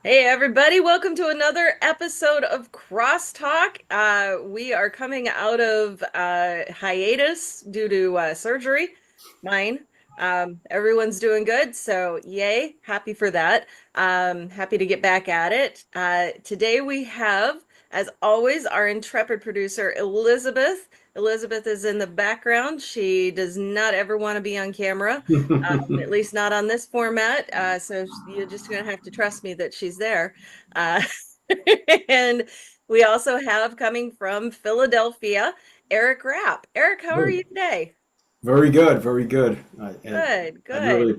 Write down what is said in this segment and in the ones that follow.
Hey everybody, welcome to another episode of CrossTalk. We are coming out of hiatus due to surgery, mine. Everyone's doing good, so yay, happy for that. Happy to get back at it. Today we have, as always, our intrepid producer, Elizabeth. Elizabeth is in the background. She does not ever want to be on camera, at least not on this format. So you're just going to have to trust me that she's there. Uh, and we also have coming from Philadelphia, Eric Rapp. Eric, how are Good. you today? Very good, very good. Good, I good. really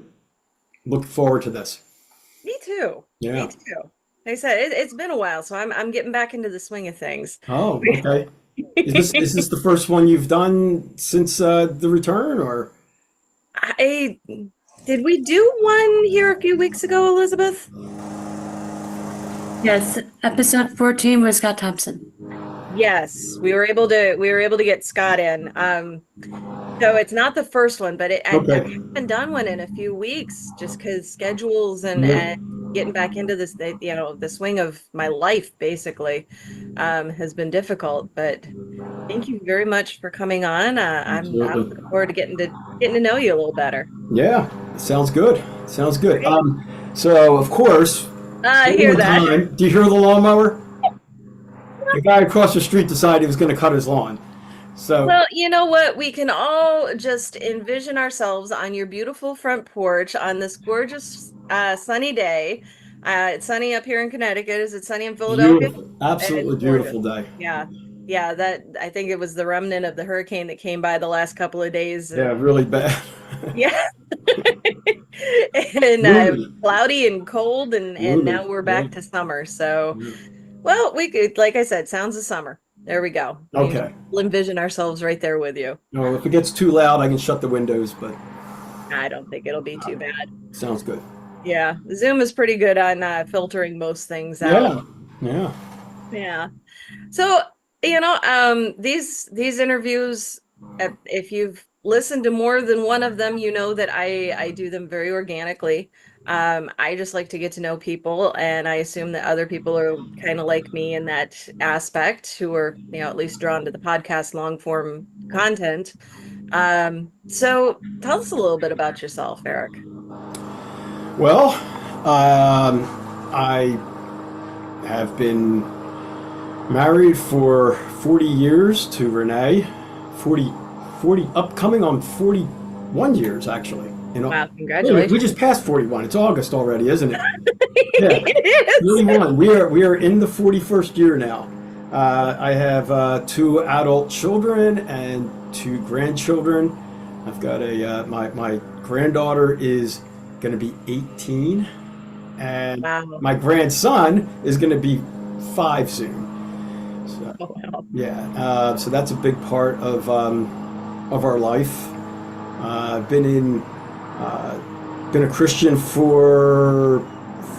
look forward to this. Me too. Me Yeah. too. Like I said, it's been a while, so I'm getting back into the swing of things. Oh, okay. Is this the first one you've done since the return, or? I did we do one here a few weeks ago, Elizabeth? Yes, episode 14 was Scott Thompson. Yes, we were able to get Scott in. So it's not the first one, but I Okay. haven't done one in a few weeks just because schedules Yeah. and getting back into this, the swing of my life basically, has been difficult. But thank you very much for coming on. I'm Absolutely. looking forward to getting to know you a little better. Yeah. Sounds good. Sounds good. Great. So of course, I one hear more that. time. Do you hear the lawnmower? The guy across the street decided he was going to cut his lawn. So Well, you know what? We can all just envision ourselves on your beautiful front porch on this gorgeous sunny day. It's sunny up here in Connecticut. Is it sunny in Philadelphia? beautiful, It's absolutely gorgeous. beautiful day. Yeah. Yeah, that I think it was the remnant of the hurricane that came by the last couple of days Yeah, and really bad. yeah. And Gloomy. cloudy and cold and Gloomy. now we're Yeah. back to summer. So Yeah. well, we could, like I said, sounds of summer. There we go. We can Okay. envision ourselves right there with you. No, if it gets too loud, I can shut the windows, but I don't think it'll be too bad. sounds good. Yeah, Zoom is pretty good on filtering most things out. Yeah. Yeah. Yeah. So, these interviews, if you've listened to more than one of them, you know that I do them very organically. I just like to get to know people, and I assume that other people are kind of like me in that aspect, who are, at least drawn to the podcast long form content. So tell us a little bit about yourself, Eric. Well, I have been married for 40 years to Renee. 40, 40, upcoming on 41 years, actually. Wow, Wait a minute, we congratulations. just passed 41. It's August already, isn't it? Yeah. It is. 41. We are in the 41st year now. I have two adult children and two grandchildren. I've got my granddaughter is going to be 18, and Wow. my grandson is going to be 5 soon. So Oh, wow. yeah, so that's a big part of our life. Been a Christian for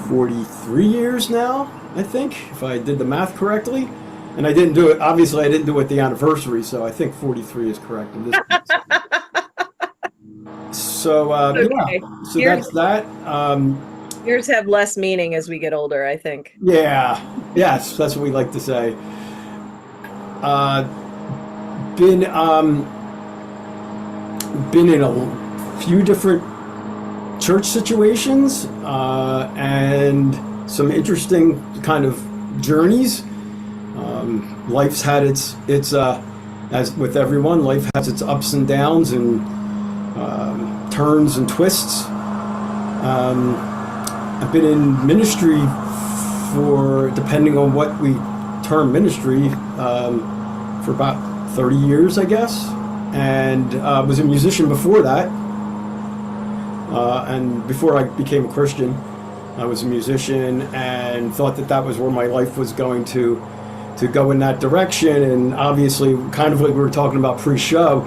43 years now, I think, if I did the math correctly. And I didn't do it, obviously, I didn't do it the anniversary, so I think 43 is correct in this case. So, Okay. yeah, so Years that's that. years have less meaning as we get older, I think. Yeah, yes, that's what we like to say. Uh, been, been in a few different church situations and some interesting kind of journeys. Life's had its as with everyone, life has its ups and downs and turns and twists. I've been in ministry for, depending on what we term ministry, for about 30 years, I guess, and was a musician before that. And before I became a Christian, I was a musician and thought that that was where my life was going to go in that direction. And obviously, kind of like we were talking about pre-show,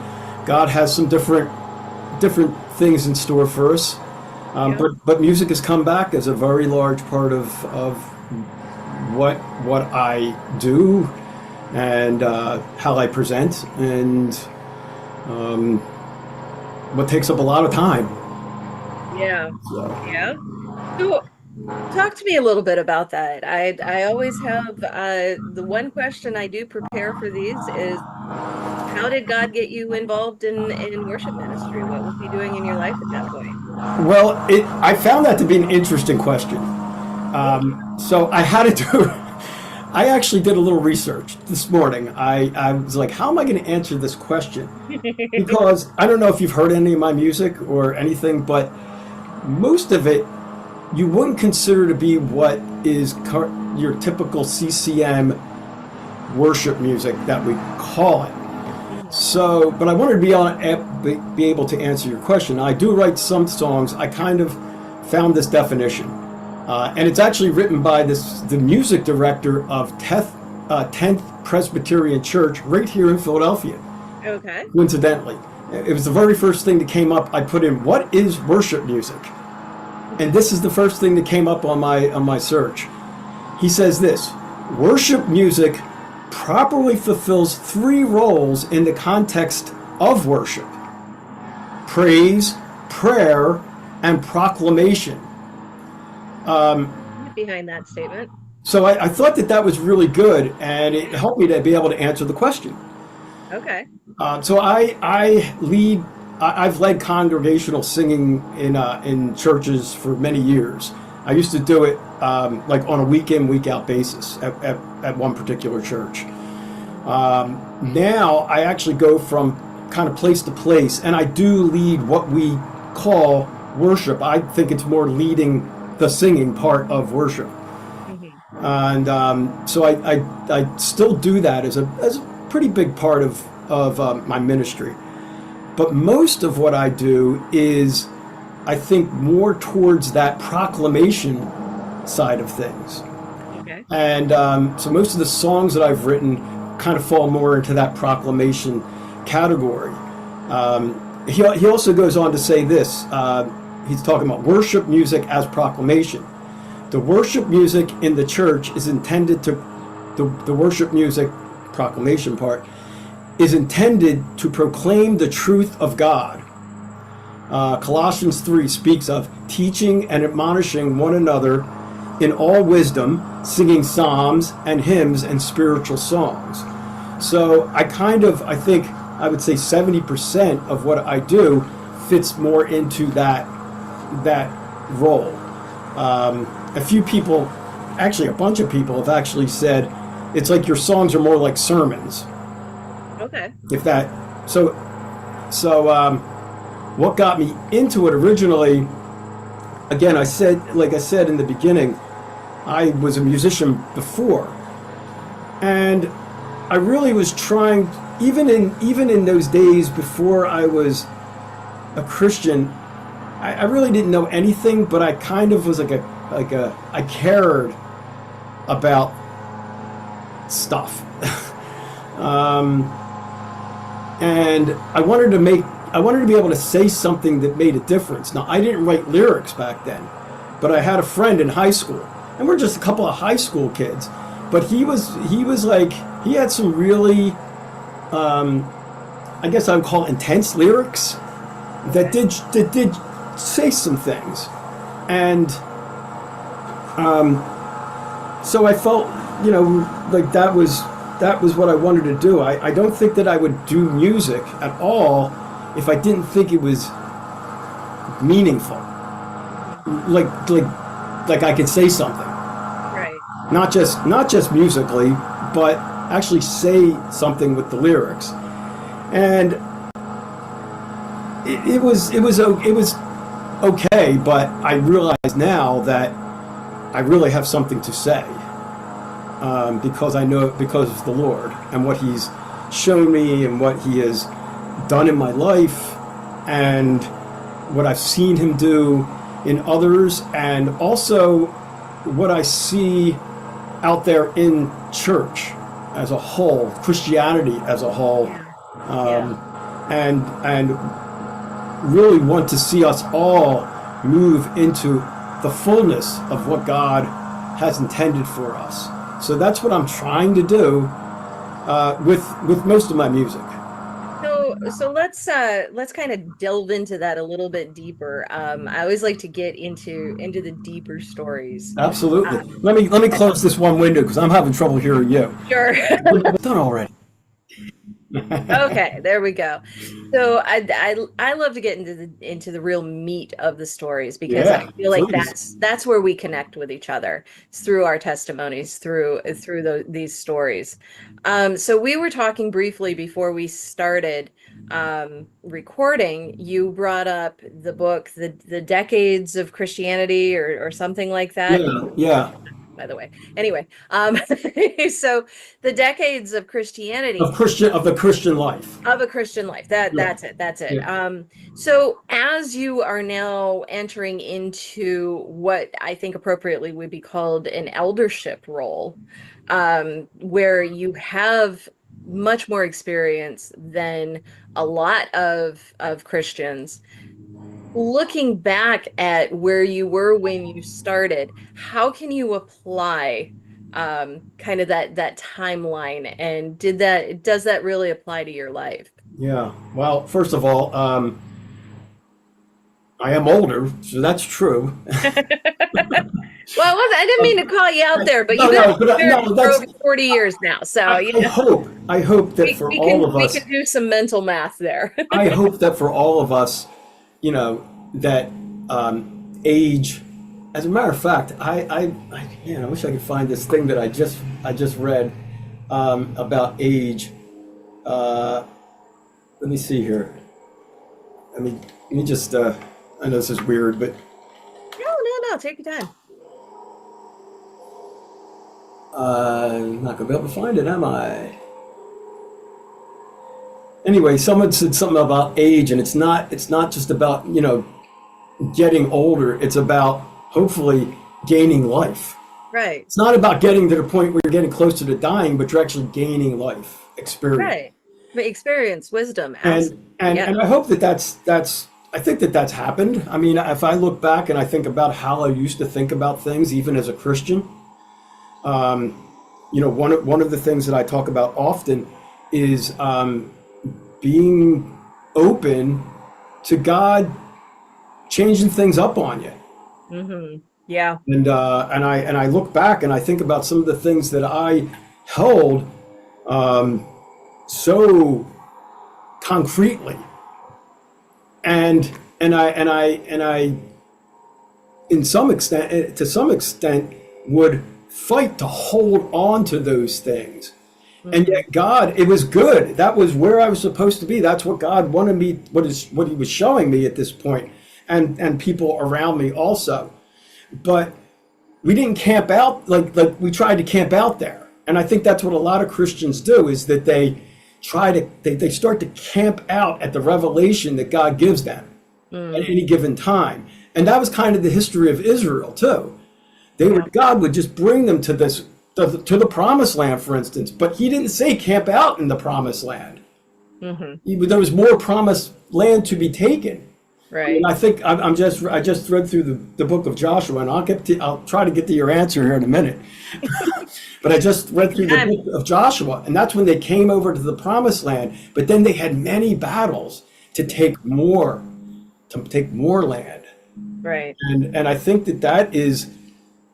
God has some different things in store for us. Yeah. But music has come back as a very large part of what I do and how I present and what takes up a lot of time. Yeah. So Yeah. So Talk to me a little bit about that. I always have the one question I do prepare for these is how did God get you involved in worship ministry? What was he doing in your life at that point? Well, I found that to be an interesting question. So I had to do. I actually did a little research this morning. I was like, how am I going to answer this question? Because I don't know if you've heard any of my music or anything, but most of it you wouldn't consider to be what is your typical CCM worship music that we call it. So, but I wanted to be able to answer your question. I do write some songs. I kind of found this definition, and it's actually written by the music director of 10th Presbyterian Church right here in Philadelphia. Okay. Coincidentally, it was the very first thing that came up. I put in, what is worship music? And this is the first thing that came up on my search. He says this: worship music properly fulfills three roles in the context of worship: praise, prayer, and proclamation. Behind that statement. So I thought that was really good, and it helped me to be able to answer the question. Okay. So I've led congregational singing in churches for many years. I used to do it like on a week in, week out basis at one particular church. Now I actually go from kind of place to place, and I do lead what we call worship. I think it's more leading the singing part of worship. Mm-hmm. And so I still do that as a pretty big part of my ministry. But most of what I do is, I think, more towards that proclamation side of things. Okay. And so most of the songs that I've written kind of fall more into that proclamation category. He also goes on to say this. He's talking about worship music as proclamation. The worship music in the church is intended to, the worship music proclamation part, is intended to proclaim the truth of God. Colossians 3 speaks of teaching and admonishing one another in all wisdom, singing psalms and hymns and spiritual songs. So I think I would say 70% of what I do fits more into that role. A few people, actually a bunch of people, have actually said it's like your songs are more like sermons. Okay. What got me into it originally, again, like I said in the beginning, I was a musician before, and I really was trying, even in those days before I was a Christian, I really didn't know anything, but I kind of was I cared about stuff. And I wanted to be able to say something that made a difference. Now, I didn't write lyrics back then, but I had a friend in high school, and we're just a couple of high school kids, but he had some really, I guess I would call intense lyrics that did say some things. And so I felt, like that was what I wanted to do. I don't think that I would do music at all if I didn't think it was meaningful. Like I could say something. Right. Not just musically, but actually say something with the lyrics. And it was okay, but I realize now that I really have something to say. Because I know, because of the Lord and what He's shown me and what He has done in my life and what I've seen Him do in others, and also what I see out there in church as a whole, Christianity as a whole, and really want to see us all move into the fullness of what God has intended for us. So that's what I'm trying to do with most of my music. So so let's kind of delve into that a little bit deeper. I always like to get into the deeper stories. Absolutely. Uh, Let me close this one window because I'm having trouble hearing you. sure. Done already. Okay, there we go. So I love to get into the real meat of the stories because I Yeah, feel like please. that's where we connect with each other. It's through our testimonies, through these stories. So we were talking briefly before we started recording. You brought up the book, the Decades of Christianity, or something like that. Yeah, yeah. By the way, anyway, so the Decades of Christianity Of the Christian life. of a Christian life. Yeah, That's it. yeah, So as you are now entering into what I think appropriately would be called an eldership role, where you have much more experience than a lot of Christians. Looking back at where you were when you started, how can you apply kind of that timeline, and does that really apply to your life? yeah. Well, first of all, I am older, so that's true. Well, I didn't mean to call you out there, but No, you've been no, but married no, for that's. over 40 years now. So, I hope that for all of we us, can do some mental math there. I hope that for all of us, that age. As a matter of fact, man, I wish I could find this thing that I just read about age. Uh, Let me see here. Let me just. I know this is weird, but No, take your time. I'm not gonna be able to find it, am I? Anyway, someone said something about age, and it's not just about getting older. It's about hopefully gaining life. Right, It's not about getting to the point where you're getting closer to dying, but you're actually gaining life experience. right. But experience, wisdom, And absolutely. and Yeah. and I hope that that's I think that that's happened. I mean, if I look back and I think about how I used to think about things, even as a Christian, one of the things that I talk about often is being open to God changing things up on you. Yeah. And I look back and I think about some of the things that I held so concretely, and I in some extent to some extent would fight to hold on to those things. And Mhm. yet God, it was good. That was where I was supposed to be. That's what God wanted me, what he was showing me at this point, and people around me also. But we didn't camp out like we tried to camp out there. And I think that's what a lot of Christians do, is that they start to camp out at the revelation that God gives them at Mm, any given time. And that was kind of the history of Israel too. yeah. God would just bring them to the promised land, for instance, but he didn't say camp out in the promised land. Hmm. There was more promised land to be taken. I mean, Right. I think I just read through the book of Joshua, and I'll try to get to your answer here in a minute. But I just read through the Time. book of Joshua, and that's when they came over to the promised land. But then they had many battles to take more land. Right. And I think that is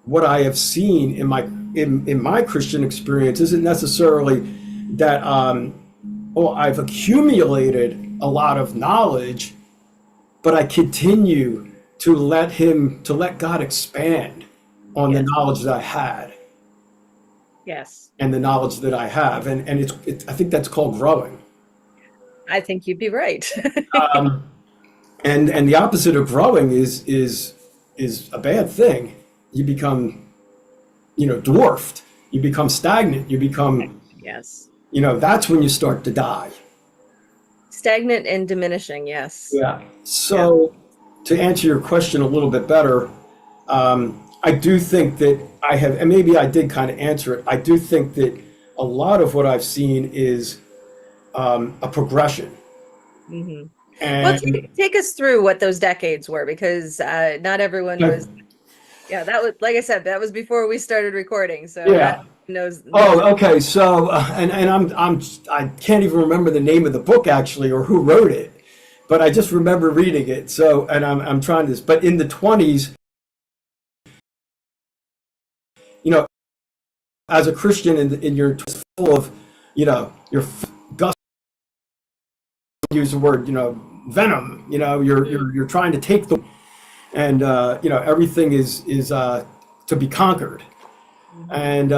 what I have seen in my Christian experience. Isn't necessarily that I've accumulated a lot of knowledge, but I continue to let God expand on the Yes. knowledge that I had Yes. and the knowledge that I have, and I think that's called growing. I think you'd be right. Um, and the opposite of growing is a bad thing. You become dwarfed. You become stagnant. You become Yes. that's when you start to die. Stagnant and diminishing. Yes. Yeah. Yeah. So to answer your question a little bit better, I do think that I have, and maybe I did kind of answer it. I do think that a lot of what I've seen is a progression. Hmm. Well, And take us through what those decades were, because not everyone was. Yeah, that was, like I said, that was before we started recording. So yeah, knows. Oh, okay. So, and I can't even remember the name of the book actually, or who wrote it, but I just remember reading it. So, and I'm trying this, but in the 20s, you know, as a Christian, in your full of, your Gus use the word, venom. You're trying to take the, and everything is to be conquered, and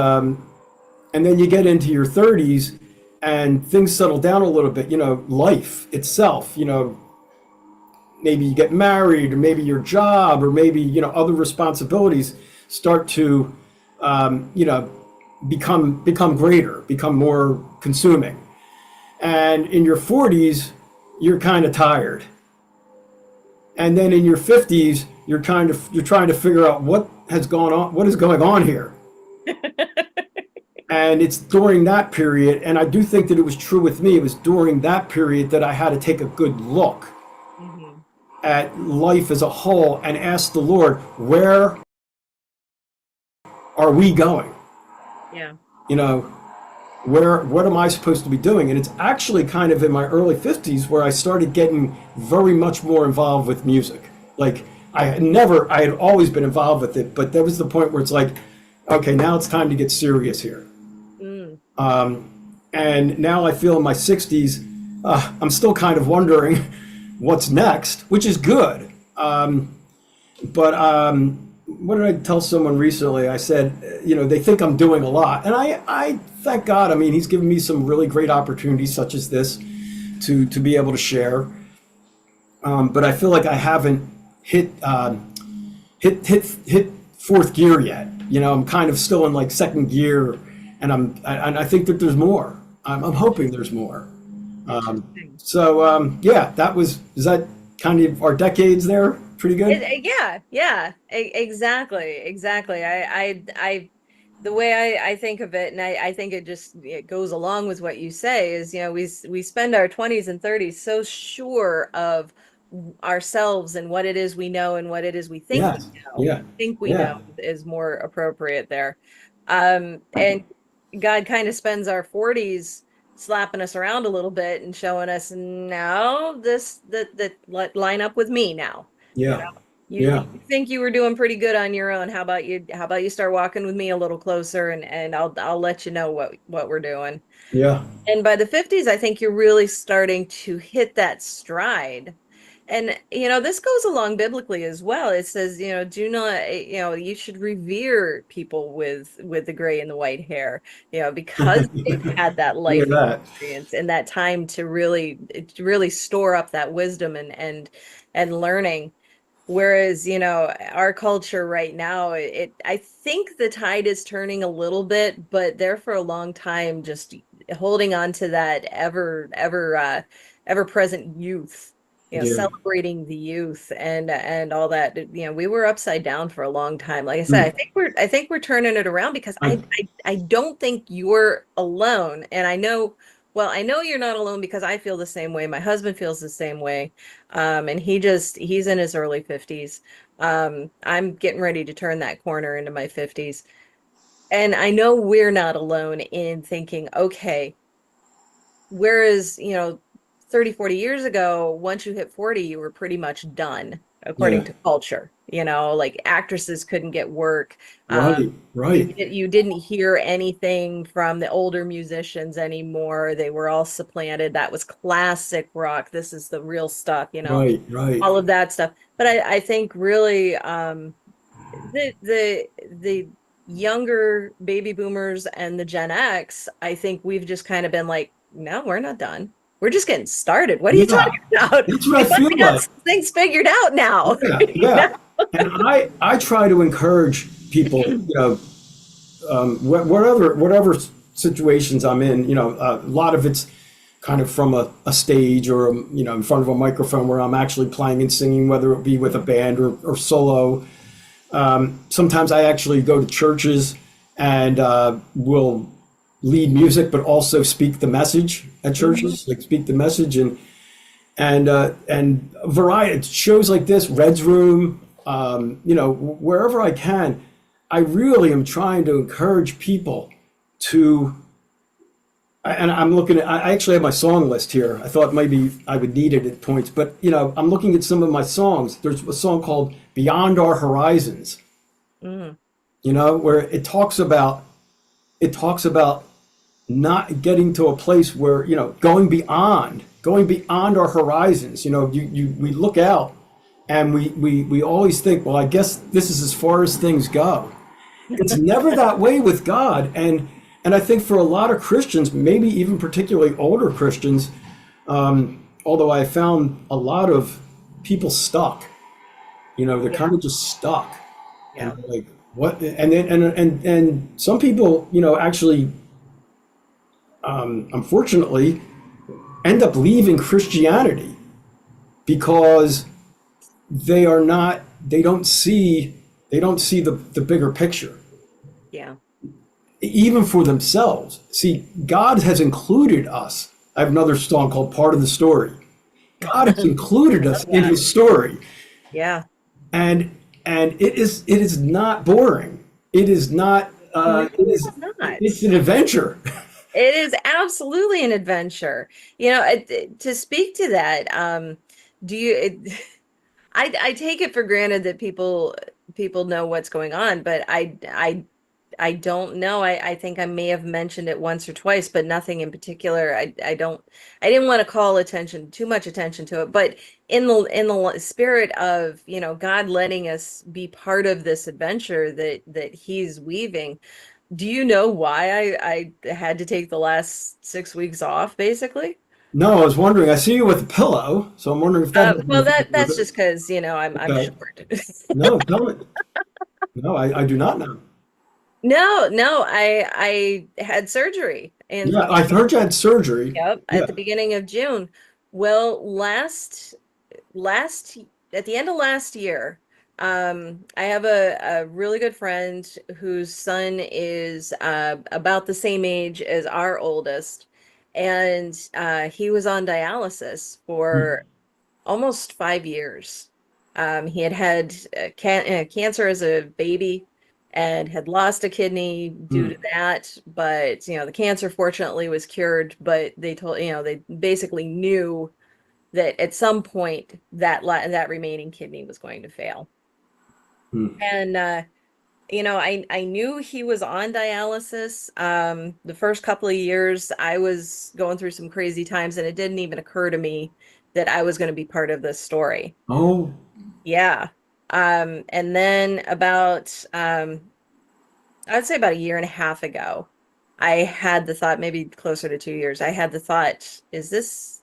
then you get into your 30s, and things settle down a little bit. Life itself. Maybe you get married, or maybe your job, or maybe other responsibilities start to become greater, become more consuming. And in your 40s, you're kind of tired. And then in your 50s, you're trying to figure out what has gone on, what is going on here. And it's during that period, and I do think that it was true with me, it was during that period that I had to take a good look at life as a whole and ask the Lord, where are we going? Yeah. What am I supposed to be doing? And it's actually kind of in my early 50s where I started getting very much more involved with music. Like I had always been involved with it, but there was the point where it's like, okay, now it's time to get serious here. And now I feel in my 60s, I'm still kind of wondering what's next, which is good. But what did I tell someone recently? I said, they think I'm doing a lot. And I thank God, I mean, he's given me some really great opportunities such as this to be able to share. But I feel like I haven't hit fourth gear yet. I'm kind of still in like second gear, and I think that there's more. I'm hoping there's more. Yeah, is that kind of our decades there? Pretty good. Exactly. The way I think of it, and I think it goes along with what you say, is we spend our 20s and 30s so sure of ourselves and what it is we know and what it is we think Yes. we know. Yeah. Think we Yeah. know is more appropriate there. And God kind of spends our 40s slapping us around a little bit and showing us, now that line up with me now. Yeah. You think you were doing pretty good on your own. How about you start walking with me a little closer, and I'll let you know what we're doing. Yeah. And by the 50s, I think you're really starting to hit that stride. And this goes along biblically as well. It says, do not, you should revere people with the gray and the white hair, because they've had that life experience and that time to really store up that wisdom and learning. Whereas, our culture right now, I think the tide is turning a little bit, but there for a long time, just holding on to that ever present youth, celebrating the youth and all that. We were upside down for a long time. Like I said, I think we're turning it around, because I don't think you're alone. And I know you're not alone, because I feel the same way. My husband feels the same way. And he's in his early 50s. I'm getting ready to turn that corner into my 50s. And I know we're not alone in thinking, okay, whereas, 30, 40 years ago, once you hit 40, you were pretty much done, according to culture. Like actresses couldn't get work. Right. You didn't hear anything from the older musicians anymore. They were all supplanted. That was classic rock. This is the real stuff, Right. all of that stuff. But I think really the younger baby boomers and the Gen X, I think we've just kind of been like, no, we're not done. We're just getting started. What are you talking about? That's what I feel like. Got things figured out now. Yeah. And I try to encourage people, whatever situations I'm in, a lot of it's kind of from a stage or, in front of a microphone where I'm actually playing and singing, whether it be with a band or solo. Sometimes I actually go to churches and will lead music, but also speak the message at churches, like speak the message and variety shows like this, Red's Room, wherever I can. I really am trying to encourage people to, and I'm looking at, I actually have my song list here. I thought maybe I would need it at points, but I'm looking at some of my songs. There's a song called Beyond Our Horizons, Mm, where it talks about not getting to a place where, going beyond our horizons. We look out and we always think, well, I guess this is as far as things go. It's never that way with God. And I think for a lot of Christians, maybe even particularly older Christians, although I found a lot of people stuck, they're yeah, kind of just stuck. And yeah, they're like, what? And then, and some people, actually, unfortunately, end up leaving Christianity because they don't see the bigger picture, yeah. even for themselves. See, God has included us. I have another song called Part of the Story. God has included us Love in that. his story. Yeah. And it is not boring. It is not No, it is it's not. it's an adventure. It is absolutely an adventure. To speak to that, do you, I take it for granted that people know what's going on, but I don't know. I think I may have mentioned it once or twice, but nothing in particular. I didn't want to call too much attention to it, but in the spirit of, God letting us be part of this adventure that he's weaving. Do you know why I had to take the last 6 weeks off, basically? No, I was wondering. I see you with a pillow, so I'm wondering if that has Well, anything to do with that's it. just because, I'm Okay. short. No, tell me. No, I do not know. No, no, I had surgery in Yeah, I heard you had surgery. yep, Yeah. at the beginning of June. Well, last at the end of last year, I have a really good friend whose son is about the same age as our oldest, and he was on dialysis for Hmm. almost 5 years. He had had cancer as a baby and had lost a kidney due to Hmm. that. But, the cancer fortunately was cured. But they basically knew that at some point that remaining kidney was going to fail. Hmm. And, I knew he was on dialysis. The first couple of years, I was going through some crazy times, and it didn't even occur to me that I was going to be part of this story. Oh. Yeah. And then I'd say about a year and a half ago, I had the thought, maybe closer to 2 years, I had the thought, is this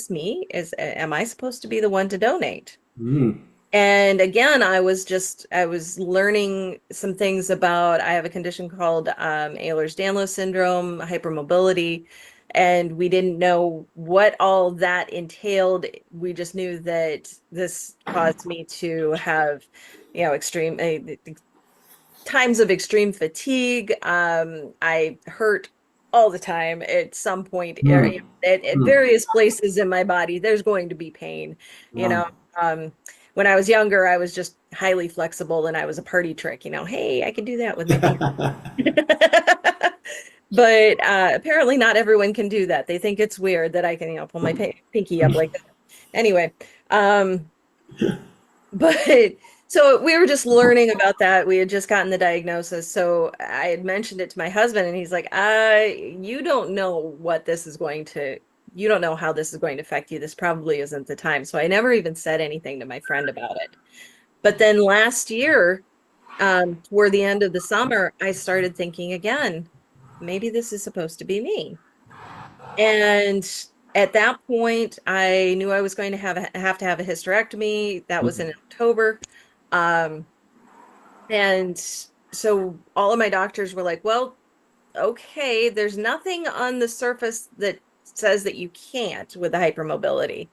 me? Am I supposed to be the one to donate? Hmm. And again, I was learning some things about, I have a condition called Ehlers-Danlos syndrome, hypermobility, and we didn't know what all that entailed. We just knew that this caused me to have, extreme times of extreme fatigue. I hurt all the time at some point, Hmm. at Hmm. various places in my body. There's going to be pain, you know. Wow. Um, when I was younger, I was just highly flexible and I was a party trick, hey, I can do that with my finger. But apparently not everyone can do that. They think it's weird that I can, pull my pinky up like that. Anyway, but so we were just learning about that. We had just gotten the diagnosis. So I had mentioned it to my husband, and he's like, you don't know you don't know how this is going to affect you. This probably isn't the time." So I never even said anything to my friend about it. But then last year, toward the end of the summer, I started thinking again, maybe this is supposed to be me. And at that point, I knew I was going to have to have a hysterectomy. That was in October. Um, and so all of my doctors were like, well, okay, there's nothing on the surface that says that you can't with the hypermobility,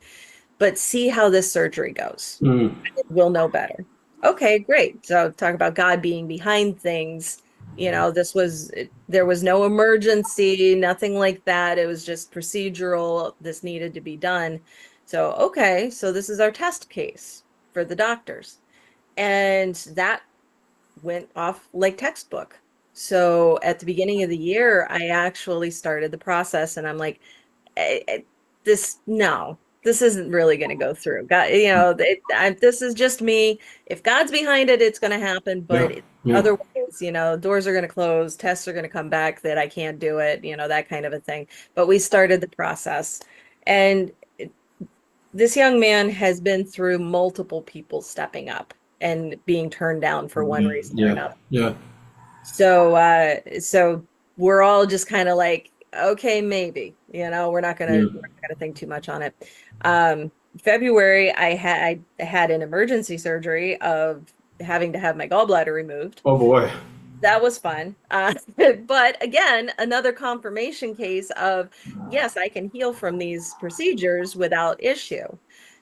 but see how this surgery goes. Hmm. We'll know better. Okay, great. So talk about God being behind things. There was no emergency, nothing like that. It was just procedural. This needed to be done. So, okay, so this is our test case for the doctors. And that went off like textbook. So at the beginning of the year, I actually started the process, and I'm like, this no, this isn't really going to go through. God, this is just me. If God's behind it, it's going to happen. Yeah. But Yeah. otherwise, doors are going to close, tests are going to come back that I can't do it, that kind of a thing. But we started the process, and this young man has been through multiple people stepping up and being turned down for one reason or Yeah. another. Yeah. So we're all just kind of like, okay, maybe, Yeah. we're not gonna think too much on it. February, I had an emergency surgery of having to have my gallbladder removed. Oh boy. That was fun. But again, another confirmation case of, yes, I can heal from these procedures without issue.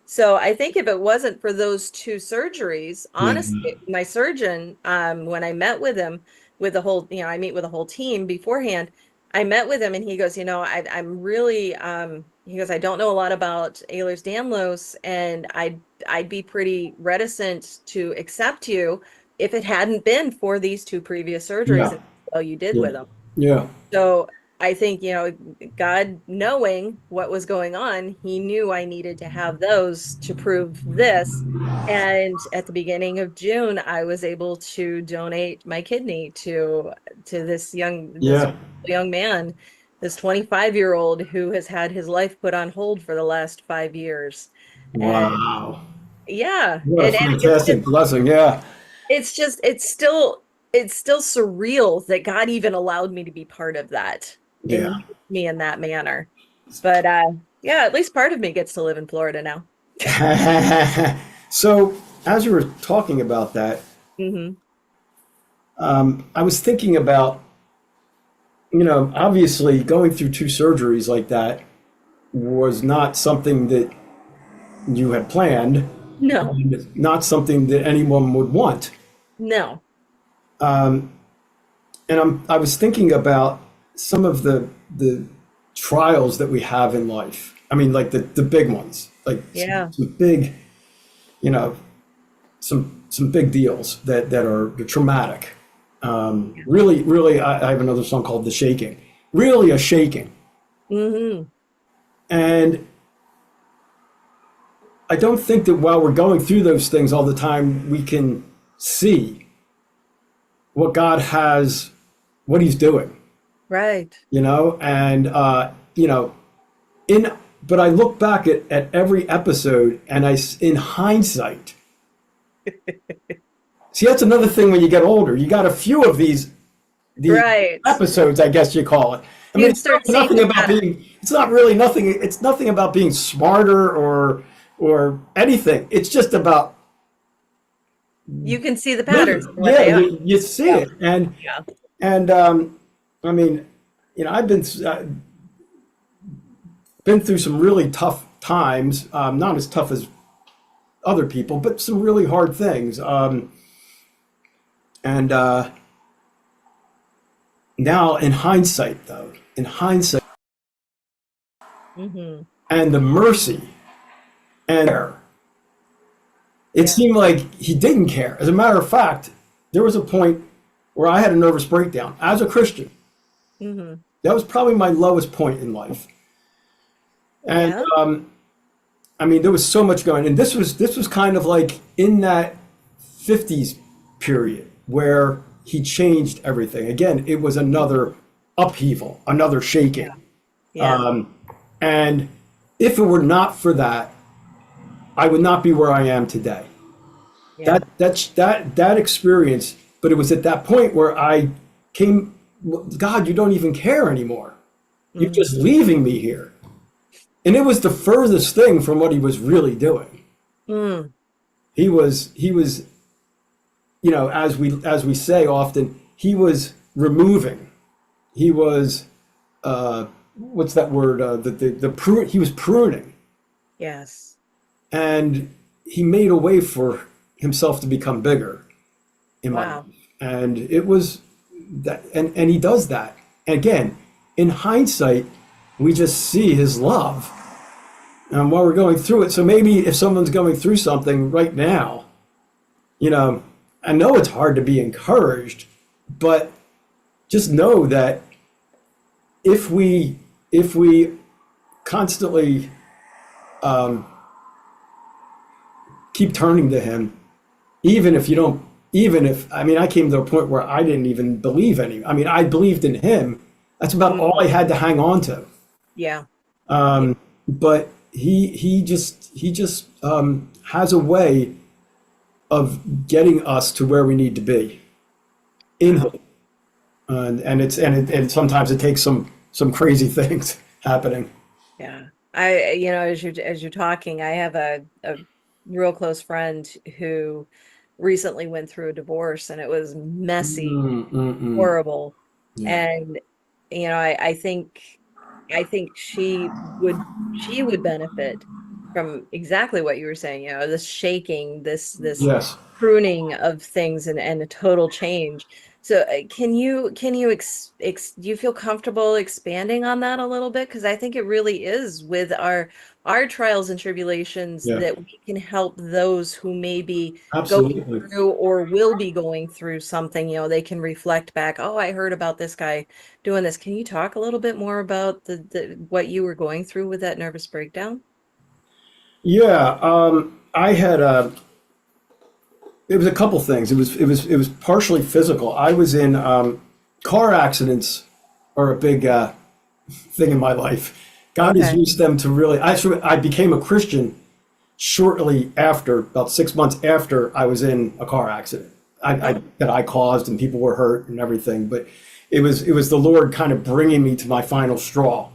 So I think if it wasn't for those two surgeries, Yeah. honestly, my surgeon, when I met with him, with the whole, I meet with the whole team beforehand, I met with him and he goes, I'm really, he goes, I don't know a lot about Ehlers-Danlos, and I'd be pretty reticent to accept you if it hadn't been for these two previous surgeries Yeah. and how you did Yeah. with them. Yeah. So I think, God knowing what was going on, he knew I needed to have those to prove this. And at the beginning of June, I was able to donate my kidney to this Yeah. young man, this 25-year-old who has had his life put on hold for the last 5 years. And Wow. yeah, What a and fantastic blessing. Yeah. it's just it's still surreal that God even allowed me to be part of that and Yeah. used me in that manner. But yeah, at least part of me gets to live in Florida now. So, as you were talking about that, Hmm. I was thinking about, obviously going through two surgeries like that was not something that you had planned, No, and not something that anyone would want. no. And I was thinking about some of the trials that we have in life. I mean, like the big ones, like Yeah. some big, you know, some big deals that are traumatic. Really, really, I have another song called "The Shaking." Really, a shaking, Hmm. and I don't think that while we're going through those things all the time, we can see what God has, what He's doing. Right. And in but I look back at every episode, and in hindsight, see, that's another thing when you get older. You got a few of these Right. episodes, I guess you call it. I You mean, can start seeing nothing the about pattern. being. It's not really nothing. It's nothing about being smarter or anything. It's just about You can see the living. patterns of what Yeah, they are. you see Yeah. it, and Yeah. and I mean, I've been through some really tough times. Not as tough as other people, but some really hard things. And Now, in hindsight, Hmm. and the mercy and care, it Yeah. seemed like He didn't care. As a matter of fact, there was a point where I had a nervous breakdown as a Christian. Hmm. That was probably my lowest point in life. And Yeah. I mean, there was so much going, and this was kind of like in that '50s period where He changed everything. Again, it was another upheaval, another shaking. Yeah. And if it were not for that, I would not be where I am today. Yeah. That experience, but it was at that point where I came, God, you don't even care anymore. You're Hmm. just leaving me here. And it was the furthest thing from what He was really doing. Mm. He was, as we say often, He was removing. He was, what's that word? The prune. He was pruning, Yes. and He made a way for Himself to become bigger in my life. Wow. And it was that, and He does that. And again, in hindsight, we just see His love. While we're going through it. So maybe if someone's going through something right now, I know it's hard to be encouraged, but just know that if we constantly keep turning to him, even if you don't, even if, I mean, I came to a point where I didn't even believe any. I mean, I believed in him. That's about all I had to hang on to. Yeah. But he just has a way of getting us to where we need to be in him. And sometimes it takes some crazy things happening. Yeah. As you're talking, I have a real close friend who recently went through a divorce, and it was messy, horrible. Yeah, And I think she would benefit from exactly what you were saying, this shaking, this yes. pruning of things, and a total change. So do you feel comfortable expanding on that a little bit? Because I think it really is with our trials and tribulations Yeah, that we can help those who may be going absolutely. through or will be going through something. They can reflect back, oh, I heard about this guy doing this. Can you talk a little bit more about the what you were going through with that nervous breakdown? Yeah, I had it was a couple things. It was partially physical. I was in car accidents are a big thing in my life. God has Okay. used them to really. I became a Christian shortly after, about 6 months after I was in a car accident. Oh, That I caused, and people were hurt and everything. But it was the Lord kind of bringing me to my final straw.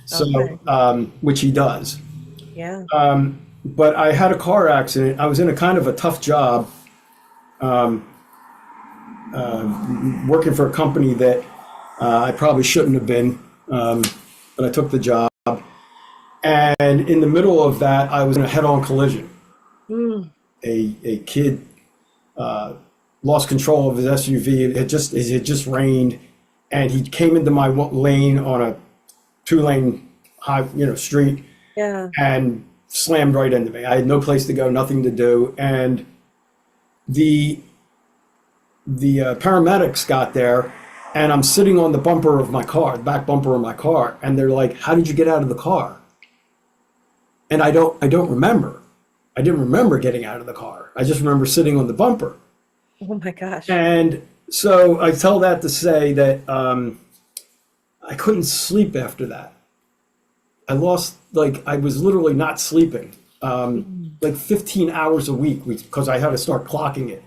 So, okay. which He does. Yeah. But I had a car accident. I was in a kind of a tough job, working for a company that I probably shouldn't have been, but I took the job. And in the middle of that, I was in a head-on collision. Mm, A kid lost control of his SUV. It had just rained, and he came into my lane on a two-lane street yeah. and slammed right into me. I had no place to go, nothing to do, and the paramedics got there, and I'm sitting on the bumper of my car, the back bumper of my car, and they're like, "How did you get out of the car?" And I don't remember. I didn't remember getting out of the car. I just remember sitting on the bumper. Oh my gosh. And so I tell that to say that I couldn't sleep after that. I was literally not sleeping, Mm. like 15 hours a week because I had to start clocking it.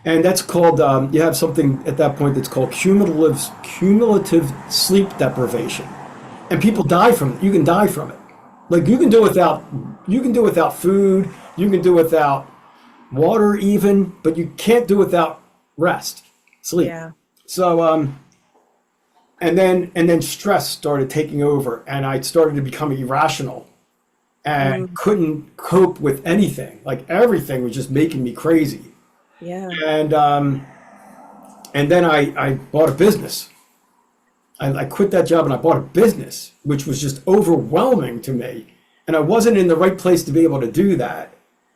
And that's called, you have something at that point that's called cumulative sleep deprivation. And people die from it. You can die from it. Like you can do without food, you can do without water even, but you can't do without rest, sleep. Yeah. So, and then stress started taking over, and I started to become irrational and Mm, couldn't cope with anything. Like everything was just making me crazy. yeah. And then I bought a business. I quit that job and I bought a business, which was just overwhelming to me. And I wasn't in the right place to be able to do that.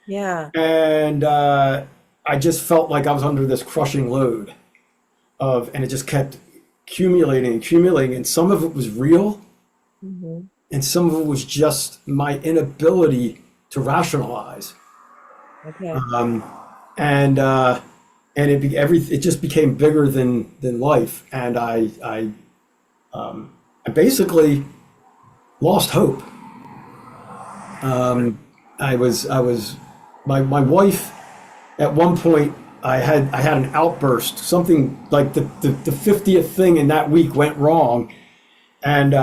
Yeah. And I just felt like I was under this crushing load and it just kept accumulating and accumulating. And some of it was real, Hmm. and some of it was just my inability to rationalize. Okay. And it just became bigger than life, and I basically lost hope. I was my wife at one point. I had an outburst. Something like the 50th thing in that week went wrong, and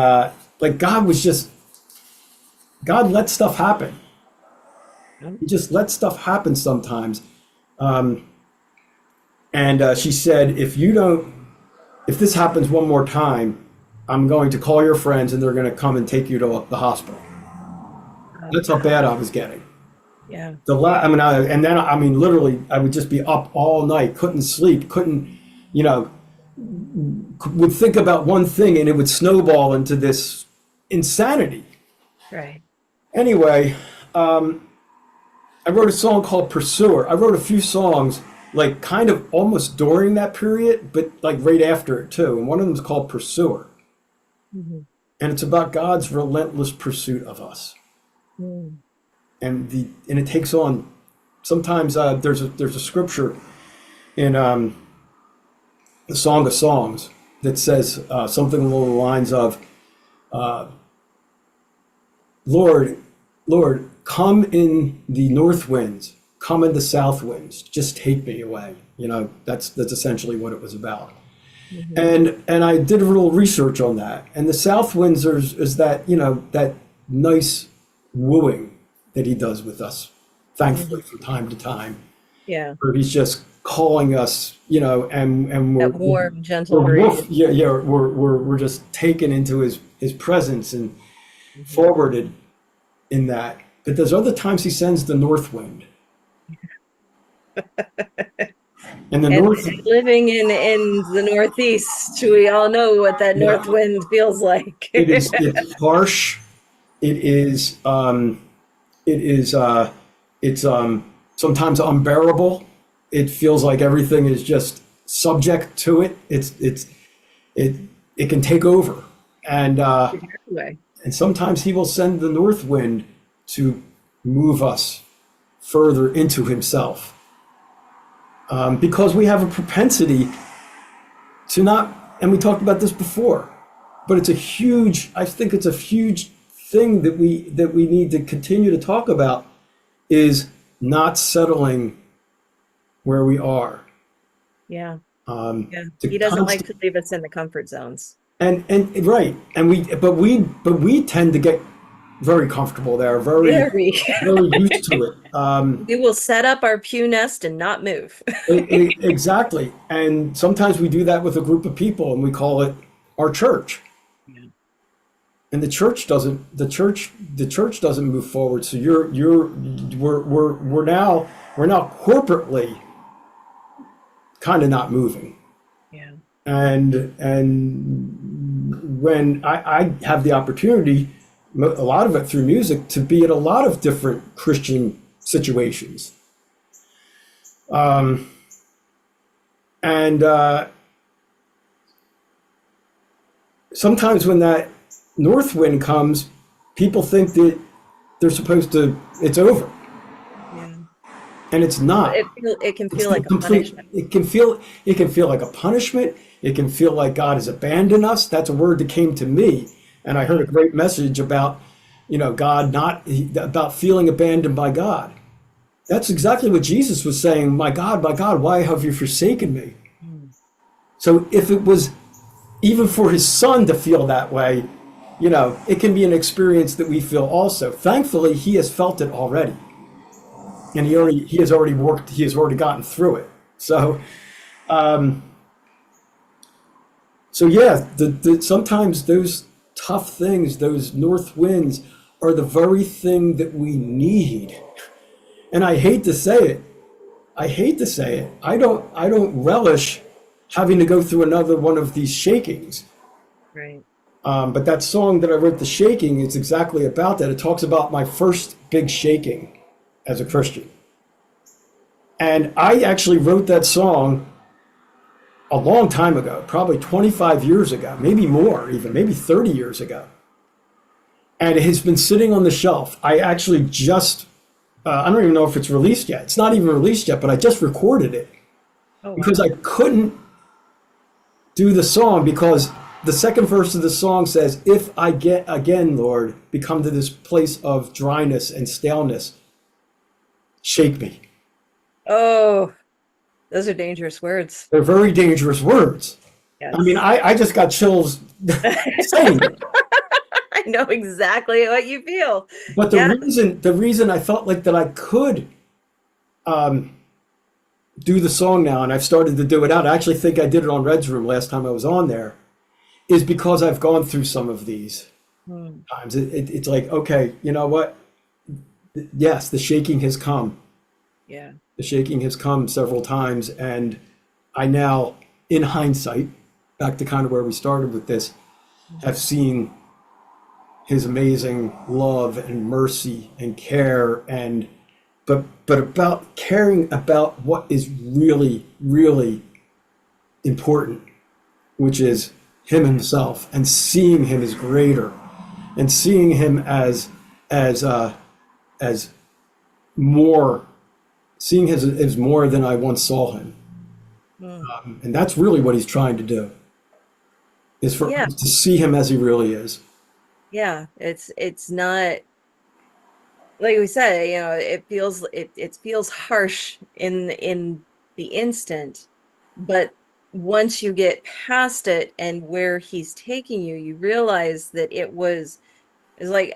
like God let stuff happen. Oh, He just lets stuff happen sometimes. And she said, if this happens one more time, I'm going to call your friends and they're going to come and take you to the hospital. That's how bad I was getting. yeah. I mean, literally, I would just be up all night, couldn't sleep, you know, would think about one thing and it would snowball into this insanity. Right. Anyway, I wrote a song called Pursuer. I wrote a few songs like kind of almost during that period, but like right after it too. And one of them is called Pursuer. Mm-hmm. And it's about God's relentless pursuit of us. Mm. And it takes on, sometimes there's a scripture in the Song of Songs that says something along the lines of, Lord, Lord, come in the north winds, come in the south winds, just take me away. You know, that's essentially what it was about. Mm-hmm. And I did a little research on that. And the south winds is that, you know, that nice wooing that he does with us, thankfully, Mm-hmm. from time to time, Yeah. where he's just calling us, you know, and That warm, gentle we're breeze. we're just taken into his presence and Mm-hmm. forwarded in that. But there's other times he sends the north wind. And the And north, living in the Northeast, we all know what that yeah, north wind feels like. it's harsh. It is it is it's sometimes unbearable. It feels like everything is just subject to it. It it can take over. And Anyway. and sometimes he will send the north wind to move us further into himself. Because we have a propensity to not, and we talked about this before, but I think it's a huge thing that we need to continue to talk about, is not settling where we are. Yeah. Yeah. To He doesn't like constant, to leave us in the comfort zones. and right, but we tend to get very comfortable there, Very. very used to it. We will set up our pew nest and not move. Exactly, and sometimes we do that with a group of people, and we call it our church. Yeah. And the church doesn't move forward. So we're now corporately kind of not moving. Yeah. And when I have the opportunity, a lot of it through music, to be at a lot of different Christian situations. And sometimes when that north wind comes, people think that it's over, Yeah. and it's not. It can It's feel the like a complete. punishment. It can feel like a punishment. It can feel like God has abandoned us. That's a word that came to me, and I heard a great message about, you know, God not about feeling abandoned by God. That's exactly what Jesus was saying. My God, why have you forsaken me? Mm. So if it was even for his son to feel that way, you know, it can be an experience that we feel also. Thankfully, he has felt it already, and he has already gotten through it. So, yeah, sometimes those tough things, those north winds, are the very thing that we need. And I hate to say it. I don't relish having to go through another one of these shakings. Right. But that song that I wrote, The Shaking, is exactly about that. It talks about my first big shaking as a Christian. And I actually wrote that song a long time ago, probably 25 years ago, maybe more, even maybe 30 years ago. And it has been sitting on the shelf. I actually I don't even know if it's released yet. It's not even released yet, but I just recorded it Oh, because wow. I couldn't do the song, because the second verse of the song says, if I get again, Lord, become to this place of dryness and staleness, shake me. Oh, those are dangerous words. They're very dangerous words. I mean, Yes. I just got chills saying it. I know exactly what you feel. But Yeah. the reason I felt like that I could do the song now, and I've started to do it out. I actually think I did it on Red's Room last time I was on there, is because I've gone through some of these Hmm. times. It's like, okay, you know what? Yes, the shaking has come. Yeah. The shaking has come several times, and I now, in hindsight, back to kind of where we started with this, have seen his amazing love and mercy and care, and but about caring about what is really, really important, which is him himself, and seeing him as greater, and seeing him as more, seeing him as more than I once saw him. Mm. And that's really what he's trying to do, is for Yeah, us to see him as he really is. yeah. It's not like we said, it feels harsh in the instant, but once you get past it and where he's taking you, you realize that it's like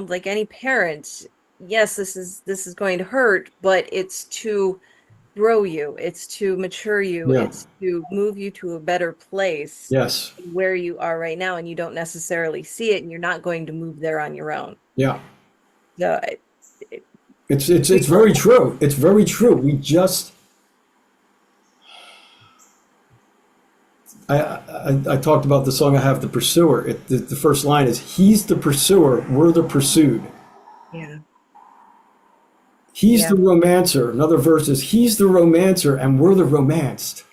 like any parent, yes, this is going to hurt, but it's to grow you, it's to mature you, Yeah. it's to move you to a better place Yes. where you are right now, and you don't necessarily see it, and you're not going to move there on your own. Yeah. So it, It's very true. It's very true. We just I talked about the song I have, The Pursuer. The first line is, he's the pursuer, we're the pursued. yeah, He's yeah, the romancer. Another verse is, he's the romancer and we're the romanced.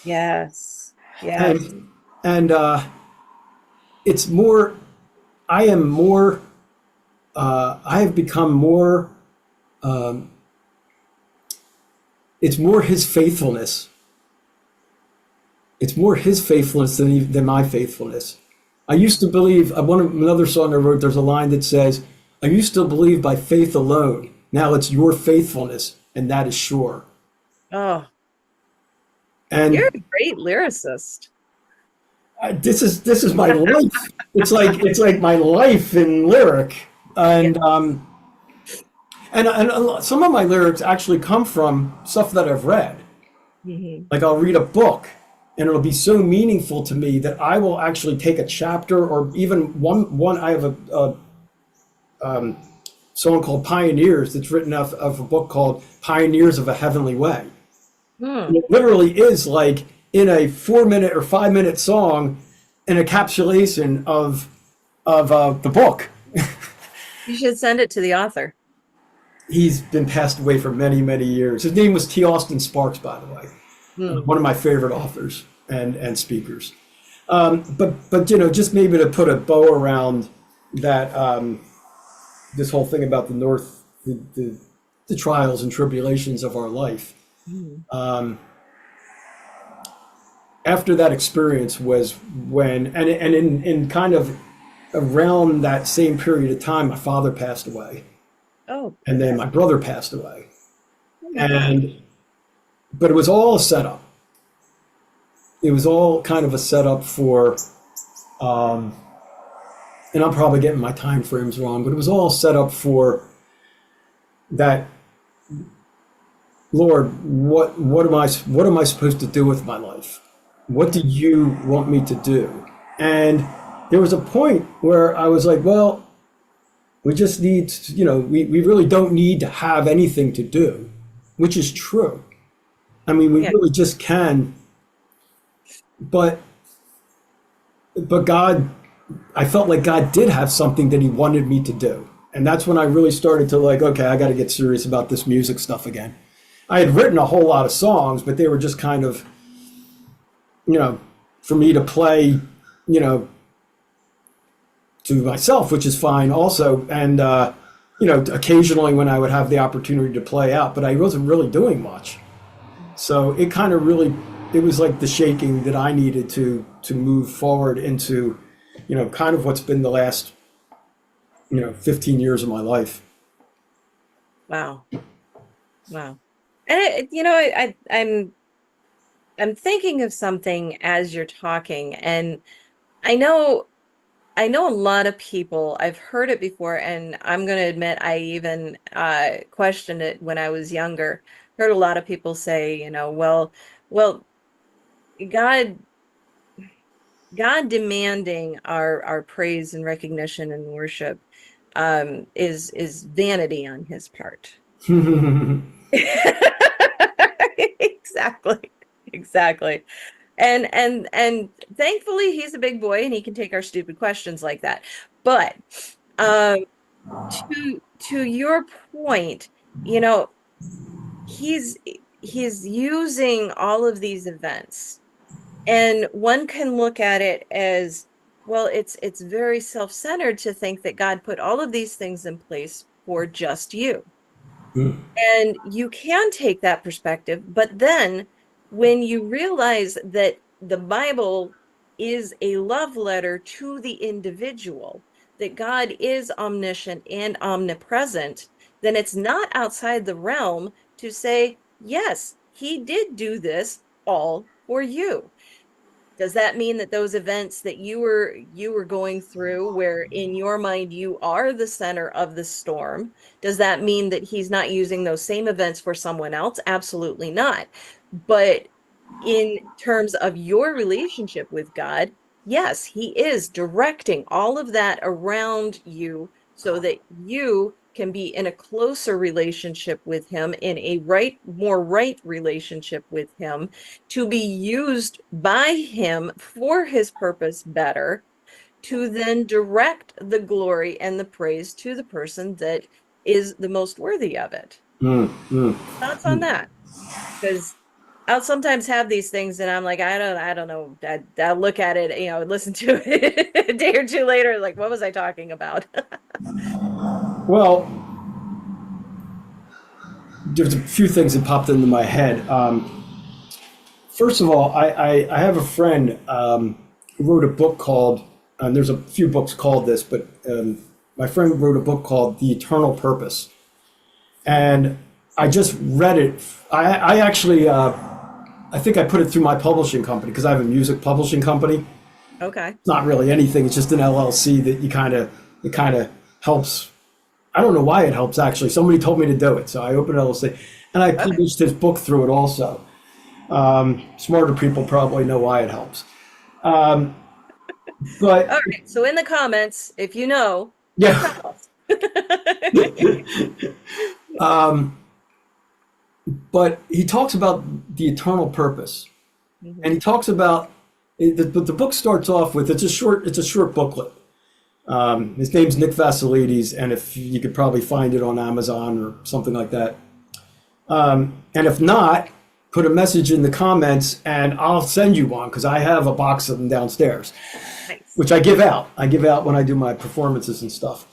yes, yes. And it's more, I am more, I have become more, it's more his faithfulness. It's more his faithfulness than my faithfulness. I used to believe, another song I wrote, there's a line that says, I used to believe by faith alone. Now it's your faithfulness, and that is sure. Oh, you're And a great lyricist. this is my life. It's like my life in lyric. Yeah. And some of my lyrics actually come from stuff that I've read. Hmm. Like, I'll read a book and it'll be so meaningful to me that I will actually take a chapter, or even one I have a song called Pioneers that's written off of a book called Pioneers of a Heavenly Way. Hmm. And it literally is like in a 4 minute or 5 minute song, an encapsulation of the book. You should send it to the author. He's been passed away for many, many years. His name was T. Austin Sparks, by the way, Hmm. one of my favorite authors and speakers. But just maybe to put a bow around that, this whole thing about the North, the trials and tribulations of our life. Hmm. After that experience was when, and in kind of around that same period of time, my father passed away, Oh, and then my brother passed away, oh my God. and but it was all a setup. It was all kind of a setup for, um, and I'm probably getting my time frames wrong, but it was all set up for that. Lord, what am I supposed to do with my life? What do you want me to do? And there was a point where I was like, well, we just need we really don't need to have anything to do, which is true. I mean, we Yeah. really just can, but God, I felt like God did have something that he wanted me to do. And that's when I really started to, like, okay, I got to get serious about this music stuff again. I had written a whole lot of songs, but they were just kind of, for me to play, you know, to myself, which is fine also. And, occasionally when I would have the opportunity to play out, but I wasn't really doing much. So it kind of really, it was like the shaking that I needed to move forward into, kind of what's been the last, 15 years of my life. Wow. Wow. And I'm thinking of something as you're talking, and I know I know a lot of people, I've heard it before, and I'm going to admit I even questioned it when I was younger. Heard a lot of people say, well, God God demanding our praise and recognition and worship is vanity on his part. Exactly. Exactly. And thankfully he's a big boy and he can take our stupid questions like that. But um to your point, you know, he's he's using all of these events, and one can look at it as, well, it's very self-centered to think that God put all of these things in place for just you. Mm. And you can take that perspective, but then when you realize that the Bible is a love letter to the individual, that God is omniscient and omnipresent, then it's not outside the realm to say, yes, he did do this all for you. Does that mean that those events that you were going through, where in your mind you are the center of the storm, does that mean that he's not using those same events for someone else? Absolutely not. But in terms of your relationship with God, yes, he is directing all of that around you so that you can be in a closer relationship with him, in a more right relationship with him, to be used by him for his purpose better, to then direct the glory and the praise to the person that is the most worthy of it. Mm, mm, Thoughts on that? Because I'll sometimes have these things and I'm like, I don't know. I'll look at it, listen to it a day or two later, like, what was I talking about? Well, there's a few things that popped into my head. First of all, I have a friend who wrote a book called, and there's a few books called this, but my friend wrote a book called The Eternal Purpose. And I just read it. I actually, I think I put it through my publishing company because I have a music publishing company. Okay. It's not really anything. It's just an LLC that it kind of helps. I don't know why it helps, actually. Somebody told me to do it. So I opened an LLC and I Okay. published his book through it also. Smarter people probably know why it helps. But All right. So in the comments, if you know, yeah, tell us. but he talks about the eternal purpose. And he talks about, the book starts off with, it's a short booklet. His name's Nick Vassilides, and if you could probably find it on Amazon or something like that. And if not, put a message in the comments and I'll send you one because I have a box of them downstairs, Nice. which I give out. I give out when I do my performances and stuff.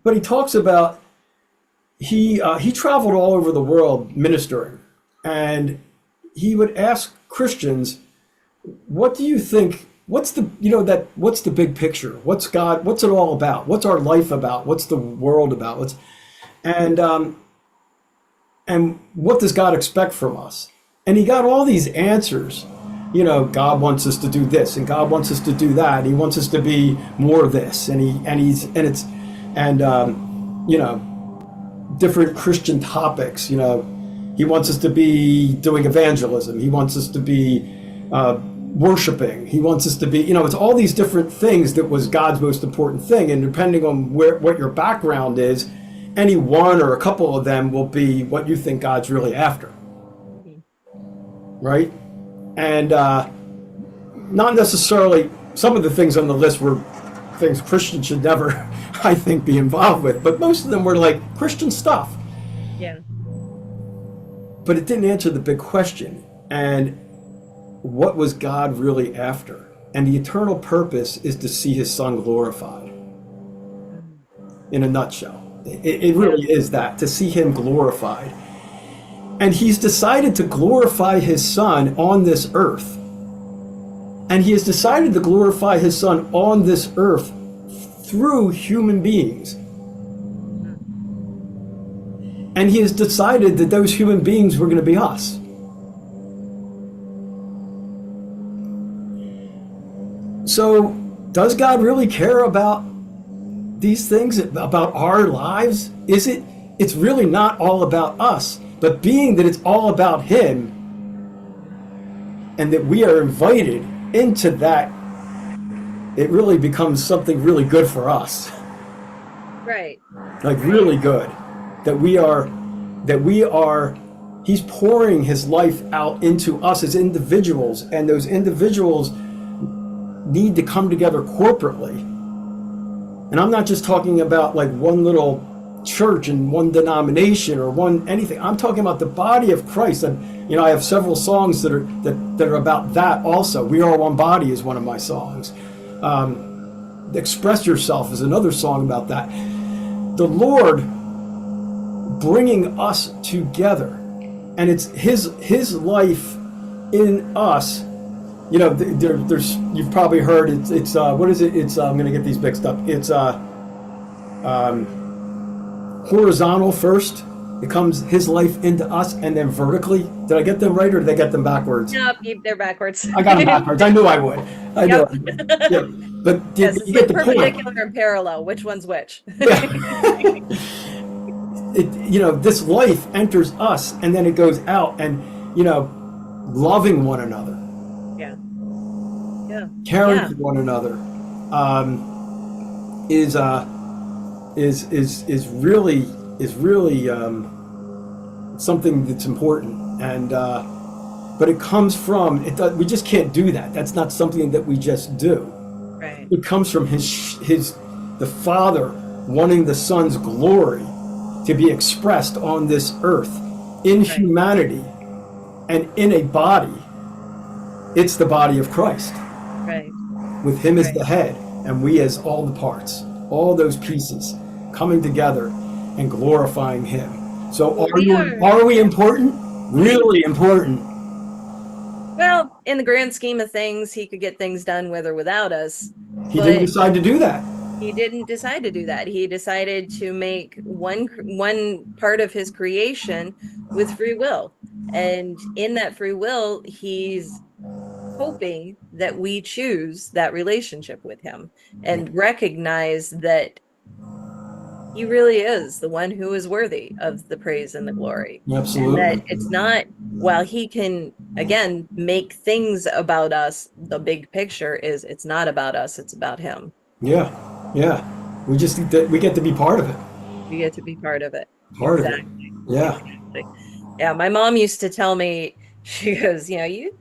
But he talks about, he traveled all over the world ministering, and he would ask Christians, what do you think, what's the big picture? What's God, what's it all about? What's our life about? What's the world about? And what does God expect from us? And he got all these answers. God wants us to do this, and God wants us to do that. And he wants us to be more of this, different Christian topics. He wants us to be doing evangelism. He wants us to be worshiping. He wants us to be, it's all these different things that was God's most important thing. And depending on what your background is, any one or a couple of them will be what you think God's really after. Right? And not necessarily, some of the things on the list were things Christians should never, I think, be involved with. But most of them were like Christian stuff. Yeah. But it didn't answer the big question. And what was God really after? And the eternal purpose is to see his son glorified. In a nutshell. It really is that, to see him glorified. And he's decided to glorify his son on this earth. And he has decided to glorify his son on this earth through human beings. And he has decided that those human beings were going to be us. So, does God really care about these things, about our lives? It's really not all about us, but being that it's all about him and that we are invited into that, it really becomes something really good for us. Right. Like really good. That we are, he's pouring his life out into us as individuals, and those individuals need to come together corporately. And I'm not just talking about like one little church and one denomination or one anything. I'm talking about the body of Christ. And I have several songs that are about that also. We Are One Body is one of my songs. Express Yourself is another song about that. The Lord bringing us together, and it's his life in us. There's you've probably heard it's what is it? It's I'm gonna get these mixed up. It's horizontal first. It comes his life into us, and then vertically. Did I get them right, or did I get them backwards? Nope, they're backwards. I got them backwards. I knew I would. I knew. Yeah. But Yes, you get the point. perpendicular and parallel. Which one's which? This life enters us, and then it goes out, and loving one another. Yeah. Caring for one another, is really something that's important, and but it comes from we just can't do that. That's not something that we just do. Right. It comes from the Father wanting the Son's glory to be expressed on this earth in humanity and in a body. It's the body of Christ. Right. With him as the head, and we as all the parts, all those pieces coming together and glorifying him. So are we important? Really important. Well, in the grand scheme of things, he could get things done with or without us. He didn't decide to do that. He didn't decide to do that. He decided to make one part of his creation with free will. And in that free will, he's hoping that we choose that relationship with him and recognize that he really is the one who is worthy of the praise and the glory. Absolutely. And that it's not, while he can, again, make things about us, the big picture is it's not about us, it's about him. Yeah. We get to be part of it. We get to be part of it. Part of it. Yeah. Exactly. Yeah, my mom used to tell me, she goes, you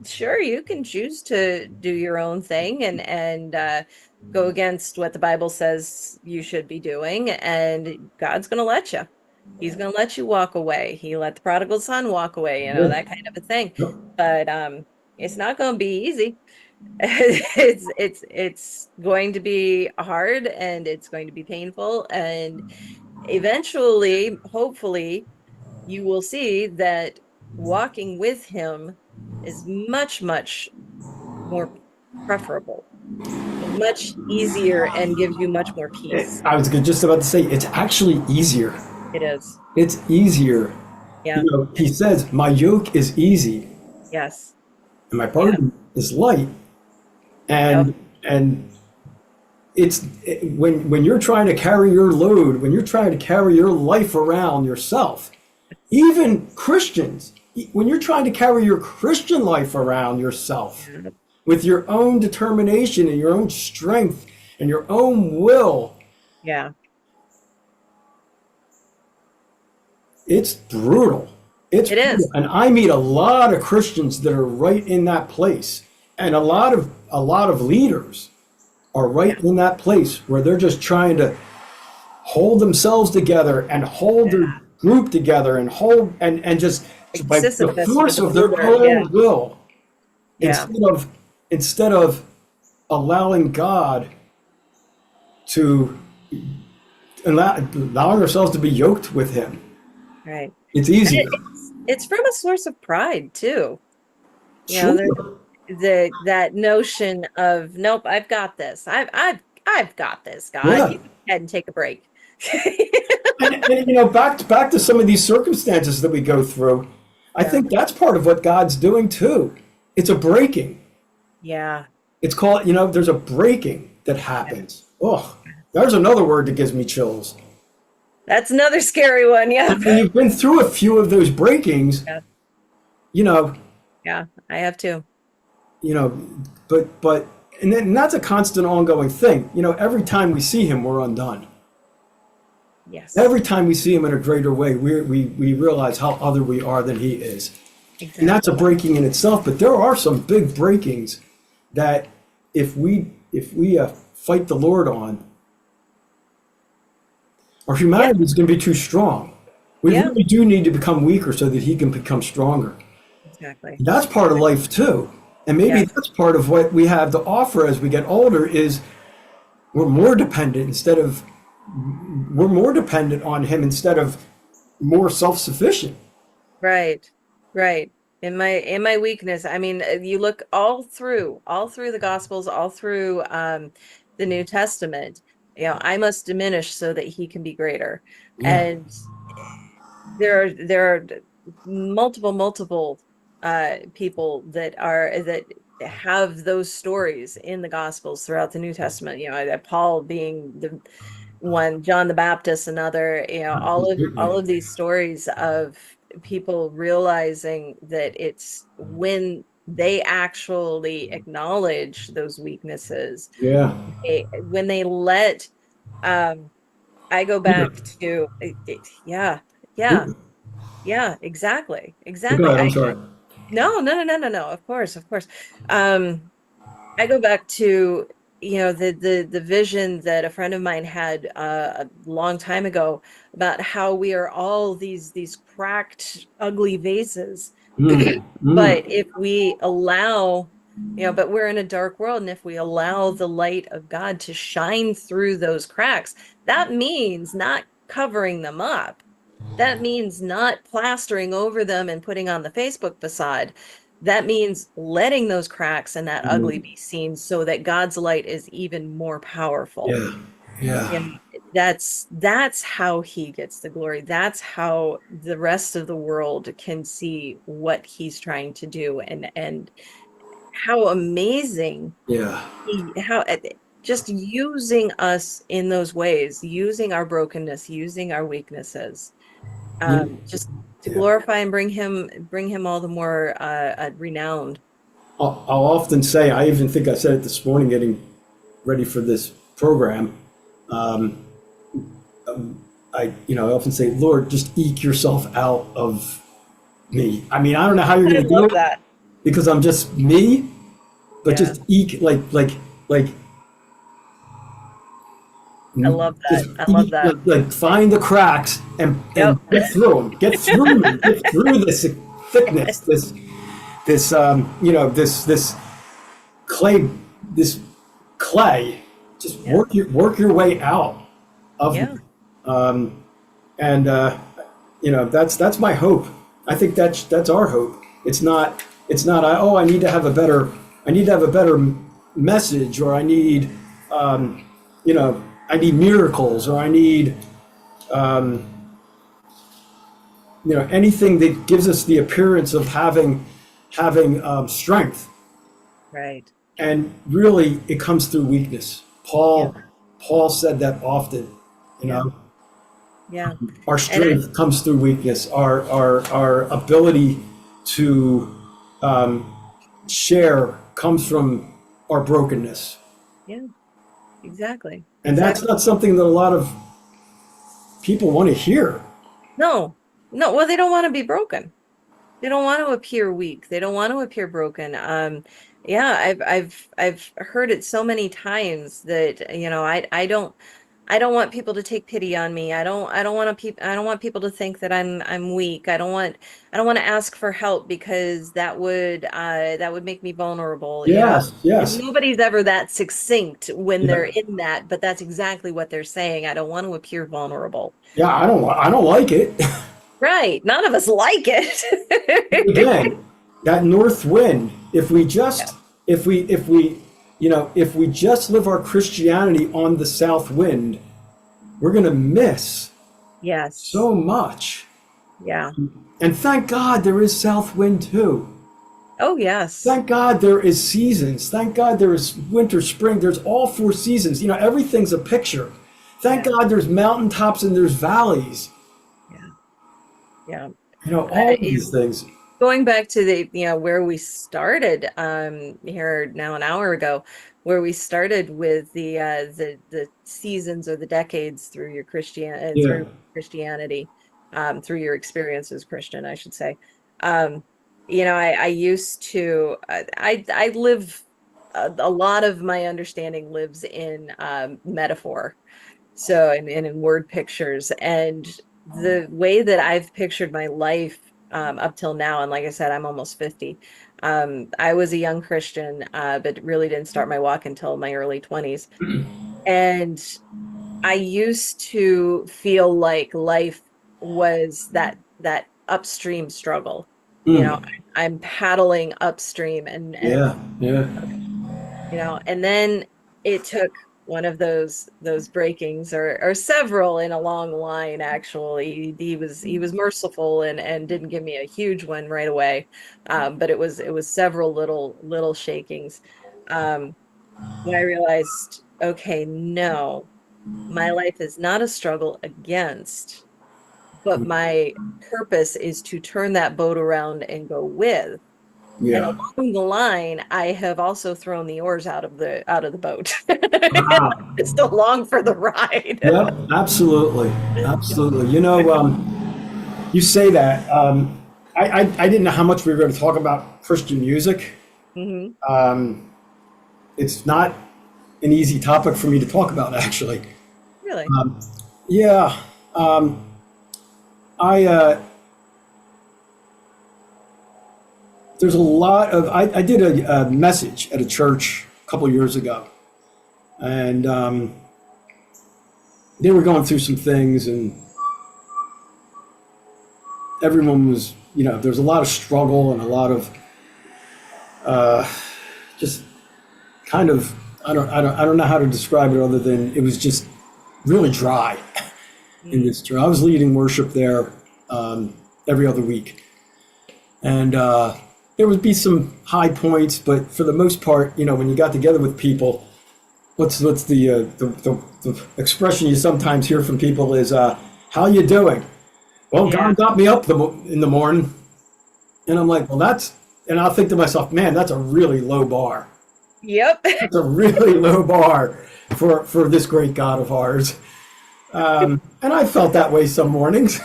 can choose to do your own thing and go against what the Bible says you should be doing, and God's going to let you. He's going to let you walk away. He let the prodigal son walk away, that kind of a thing. But it's not going to be easy. It's going to be hard, and it's going to be painful, and eventually, hopefully, you will see that walking with him is much, much more preferable, much easier, and gives you much more peace. I was just about to say, it's actually easier. It is. It's easier. Yeah. He says, my yoke is easy. Yes. And my burden is light. And it's when you're trying to carry your load, when you're trying to carry your life around yourself, even Christians, when you're trying to carry your Christian life around yourself with your own determination and your own strength and your own will. Yeah. It's brutal. It is. And I meet a lot of Christians that are right in that place. And a lot of leaders are right in that place where they're just trying to hold themselves together and hold their group together and hold and just by the force of their own will, instead of allowing God to allowing ourselves to be yoked with him. Right. It's easier. It's from a source of pride too. Sure. That notion of, nope, I've got this. I've got this, God. You go ahead and take a break. and back to some of these circumstances that we go through, I think that's part of what God's doing too. It's a breaking. Yeah. It's called, there's a breaking that happens. Oh, there's another word that gives me chills. That's another scary one, yeah. And you've been through a few of those breakings, Yeah, I have too. But that's a constant ongoing thing. Every time we see him, we're undone. Yes. Every time we see him in a greater way, we realize how other we are than he is. Exactly. And that's a breaking in itself. But there are some big breakings that if we fight the Lord on, Our Yeah. humanity is going to be too strong. We Yeah. really do need to become weaker so that he can become stronger. Exactly. That's part of life too. And maybe Yes. that's part of what we have to offer as we get older is we're more dependent instead of we're more dependent on him instead of more self-sufficient. Right. Right. In my weakness, I mean, you look all through the Gospels, all through the New Testament. I must diminish so that he can be greater. Yeah. And there are multiple people that have those stories in the Gospels throughout the New Testament. Paul being the one, John the Baptist another. All of these stories of people realizing that it's when they actually acknowledge those weaknesses, Yeah. when they let um I go back to yeah, yeah, yeah, exactly, Go exactly. ahead. I'm sorry. No, no, no, no, no, no. Of course, of course. Um, I go back to the vision that a friend of mine had a long time ago about how we are all these cracked, ugly vases. Mm, But mm. if we allow, but we're in a dark world, and if we allow the light of God to shine through those cracks, that means not covering them up. That means not plastering over them and putting on the Facebook facade. That means letting those cracks and that ugly Mm. be seen so that God's light is even more powerful. Yeah. Yeah. And that's how he gets the glory. That's how the rest of the world can see what he's trying to do, and how amazing Yeah. how just using us in those ways, using our brokenness, using our weaknesses, You, just to yeah. glorify and bring him all the more renowned. I'll often say, I even think I said it this morning getting ready for this program. Um, I often say, Lord, just eke yourself out of me. I mean, I don't know how you're I going to do love it that. because I'm just me, but Yeah, just eke, like, I love just that. I love eke, that. like find the cracks and Yep. get through them, get through this thickness, this clay, this clay. Just Yeah, work your way out of yeah, me. And that's my hope. I think that's our hope. It's not oh, I need to have a better message, or I need I need miracles, or I need anything that gives us the appearance of having strength. right. And really, it comes through weakness. Yeah, Paul said that often. You yeah, know, yeah. our And I, strength comes through weakness. Our ability to share comes from our brokenness, yeah, exactly, and that's exactly. not something that a lot of people want to hear. No, no. Well, they don't want to be broken. They don't want to appear weak. They don't want to appear broken. Yeah, I've heard it so many times that I don't want people to take pity on me. I don't want people to think that I'm weak. I don't want to ask for help because that would make me vulnerable. Yes, And yes, nobody's ever that succinct when yeah, they're in that, but that's exactly what they're saying. I don't want to appear vulnerable. yeah. I don't like it. Right. None of us like it. Again, that north wind. If we just live our Christianity on the south wind, we're gonna miss Yes. so much. Yeah. And thank God there is south wind too. Oh, yes. Thank God there is seasons. Thank God there is winter, spring. There's all four seasons. Everything's a picture. Thank Yeah. God there's mountaintops and there's valleys. Yeah. Yeah. All of these things. Going back to where we started here now an hour ago, where we started with the seasons or the decades Yeah. through Christianity, through your experience as Christian, I should say. Um, I used to I live a lot of my understanding lives in metaphor. So, and in word pictures. And the way that I've pictured my life up till now, and like I said, I'm almost 50. I was a young Christian, but really didn't start my walk until my early 20s. And I used to feel like life was that upstream struggle. You know, Mm. I'm paddling upstream and Yeah, yeah. and then it took one of those breakings or several in a long line actually. He was merciful and didn't give me a huge one right away. But it was several little shakings. Um, when I realized, okay, no, my life is not a struggle against, but my purpose is to turn that boat around and go with. And Yeah. along the line, I have also thrown the oars out of the boat. Wow. It's still along for the ride. Yep, absolutely. Absolutely. You say that. I didn't know how much we were going to talk about Christian music. Hmm. Um, it's not an easy topic for me to talk about, actually. Really? Yeah. Um, I there's a lot of I did a message at a church a couple years ago, and they were going through some things, and everyone was, there's a lot of struggle and a lot of just kind of I don't know how to describe it other than it was just really dry in Mm. this church. I was leading worship there every other week, and there would be some high points, but for the most part, when you got together with people, what's the expression you sometimes hear from people is, "How you doing?" Well, Yeah. God got me up in the morning, and I'm like, well, and I'll think to myself, man, that's a really low bar. Yep. That's a really low bar for this great God of ours. And I felt that way some mornings,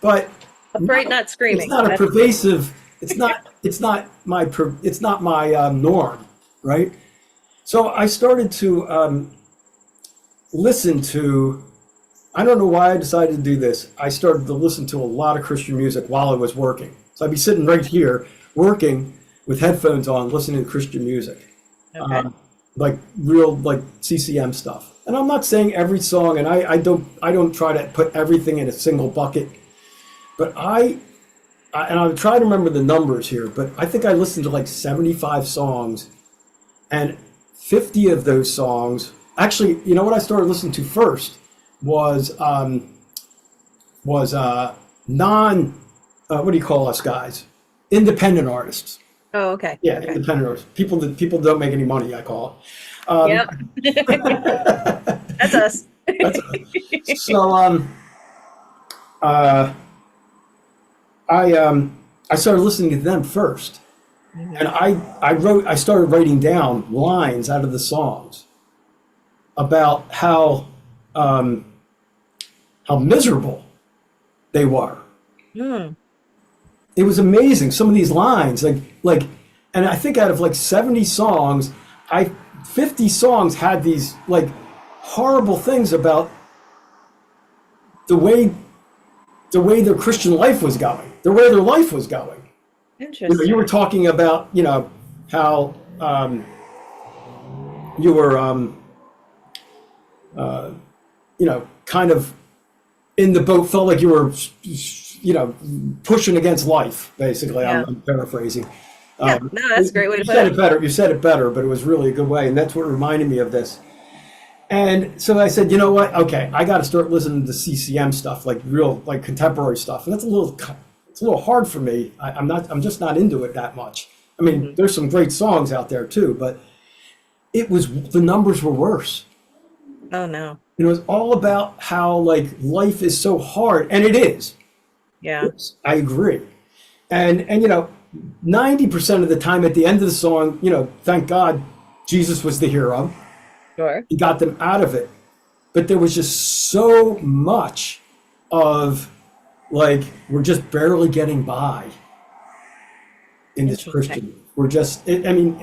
but Upright, not it's screaming. not a That's pervasive. It's not my norm, right? So I started to listen to. I don't know why I decided to do this. I started to listen to a lot of Christian music while I was working. So I'd be sitting right here working with headphones on, listening to Christian music, okay. like real like CCM stuff. And I'm not saying every song, and I don't try to put everything in a single bucket, but and I'll try to remember the numbers here, but I think I listened to like 75 songs, and 50 of those songs, actually, you know what I started listening to first was non what do you call us guys? Independent artists. Oh, okay. Yeah, Okay. independent artists. People don't make any money, I call it. Yep. That's us. That's so uh, I started listening to them first, and Mhm. I started writing down lines out of the songs about how miserable they were. Mm. It was amazing. Some of these lines, and I think out of like 70 songs, 50 songs had these like horrible things about the way their Christian life was going, the way their life was going. You were Interesting. talking about, how you were, kind of in the boat, felt like you were, pushing against life. Basically, Yeah. I'm paraphrasing. Yeah. No, that's a great way You to put said it. it better. You said it better, but it was really a good way, and that's what reminded me of this. And so I said, you know what? Okay, I got to start listening to CCM stuff, like real, like contemporary stuff. And it's a little hard for me. I'm just not into it that much. I mean, Mhm. there's some great songs out there too, but the numbers were worse. Oh no. It was all about how like life is so hard, and it is. Yeah. Yes, I agree. And 90% of the time at the end of the song, thank God Jesus was the hero. Sure. He got them out of it. But there was just so much of like we're just barely getting by in this Interesting. Christian. I mean,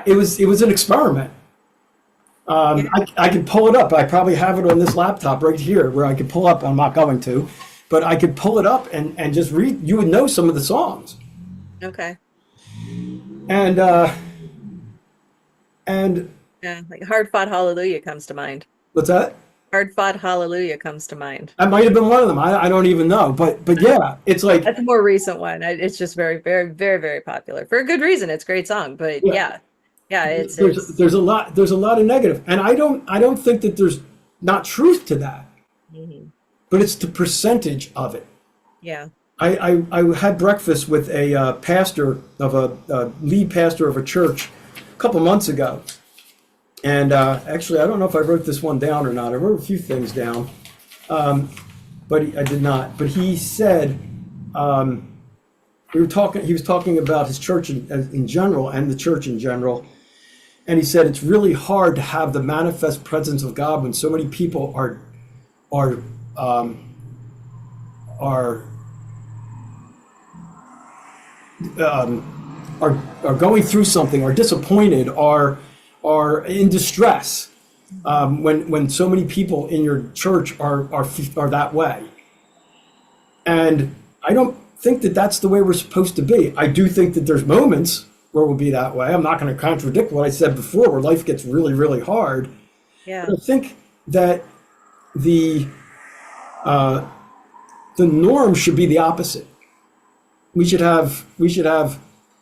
it was an experiment. Yeah. I could pull it up. I probably have it on this laptop right here where I could pull up. I'm not going to, but I could pull it up and just read. You would know some of the songs. Okay. And and Yeah. Like Hard Fought Hallelujah comes to mind. what's that? Hard Fought Hallelujah comes to mind. That might have been one of them. I don't even know. But yeah, it's like That's a more recent one. It's just very, very, very, very popular for a good reason. It's a great song, but yeah, yeah, yeah, it's there's a lot of negative, and I don't think that there's not truth to that, mhm. but it's the percentage of it. Yeah. I had breakfast with a pastor of a lead pastor of a church a couple months ago, and actually I don't know if I wrote this one down or not. I wrote a few things down, but I did not. But he said we were talking. He was talking about his church in general and the church in general, and he said it's really hard to have the manifest presence of God when so many people are are are going through something, are disappointed, are in distress. When so many people in your church are that way, and I don't think that that's the way we're supposed to be. I do think that there's moments where we'll be that way. I'm not going to contradict what I said before, where life gets really, really hard. Yeah. But I think that the the norm should be the opposite. We should have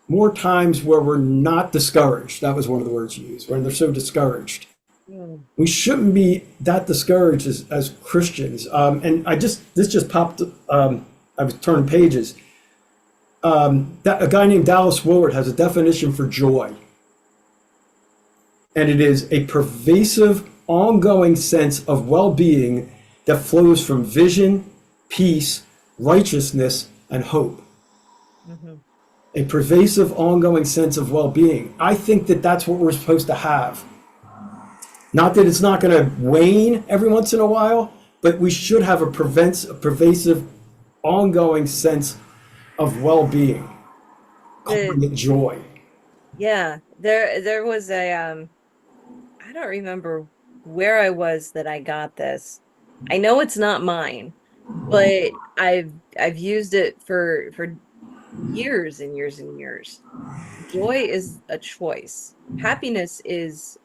more times where we're not discouraged. That was one of the words you used, when they're so discouraged. Mm. We shouldn't be that discouraged as Christians. And this just popped. I was turning pages. That a guy named Dallas Willard has a definition for joy, and it is a pervasive, ongoing sense of well-being that flows from vision, peace, righteousness, and hope. Mhm. A pervasive, ongoing sense of well-being. I think that that's what we're supposed to have. Not that it's not going to wane every once in a while, but we should have a pervasive, ongoing sense of well-being, The calling it joy. Yeah, there was a I don't remember where I was that I got this. I know it's not mine, but I've used it for years and years and years. Joy is a choice. Happiness is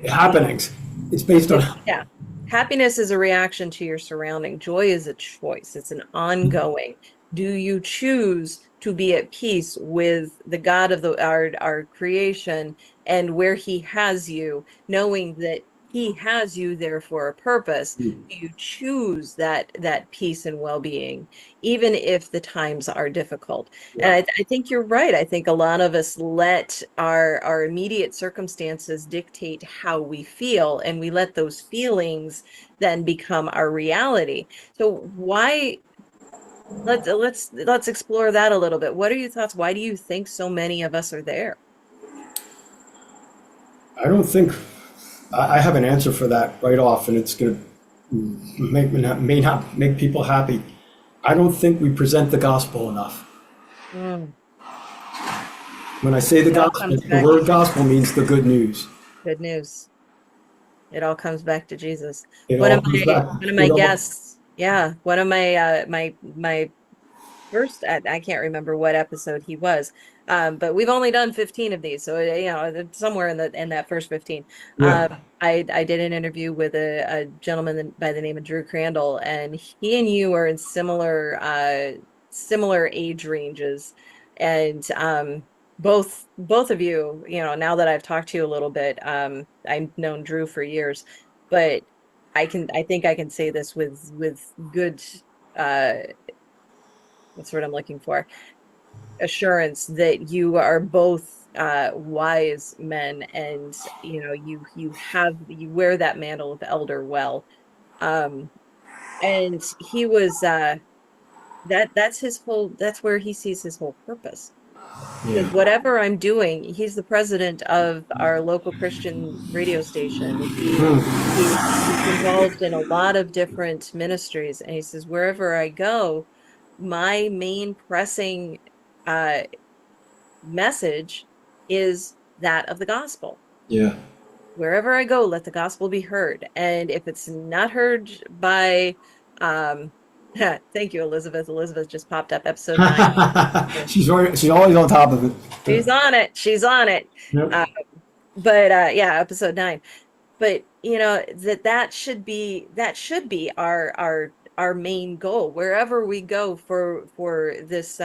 Happenings. It's based on. yeah. Happiness is a reaction to your surrounding. Joy is a choice. It's an ongoing. Do you choose to be at peace with the God of our creation and where he has you, knowing that he has you there for a purpose? Do you choose that peace and well-being, even if the times are difficult? And Yeah. I think you're right. I think a lot of us let our immediate circumstances dictate how we feel, and we let those feelings then become our reality. So why let's explore that a little bit. What are your thoughts? Why do you think so many of us are there? I don't think I have an answer for that right off, and it's going to may not make people happy. I don't think we present the gospel enough. Mm, When I say the it all gospel, comes the back to word gospel means the good news. good news. It all comes back to Jesus. It One all of comes back. my guests, yeah, one of my my first I can't remember what episode he was, but we've only done 15 of these, so it's somewhere in that first 15. Yeah. I did an interview with a gentleman by the name of Drew Crandall, and he and you are in similar age ranges, and both of you, now that I've talked to you a little bit, I've known Drew for years, but I think I can say this with good uh what's the word I'm looking for? Assurance that you are both wise men, and you wear that mantle of elder well. Um, and he was that's where he sees his whole purpose. Because Yeah. whatever I'm doing, he's the president of our local Christian radio station. Hmm. He's involved in a lot of different ministries, and he says wherever I go, my main pressing uh, message is that of the gospel. Yeah. wherever I go, let the gospel be heard. And if it's not heard by, thank you, Elizabeth. Elizabeth just popped up, episode 9. She's always on top of it. She's on it. She's on it. Yep. But yeah, episode 9. But that should be our main goal wherever we go for this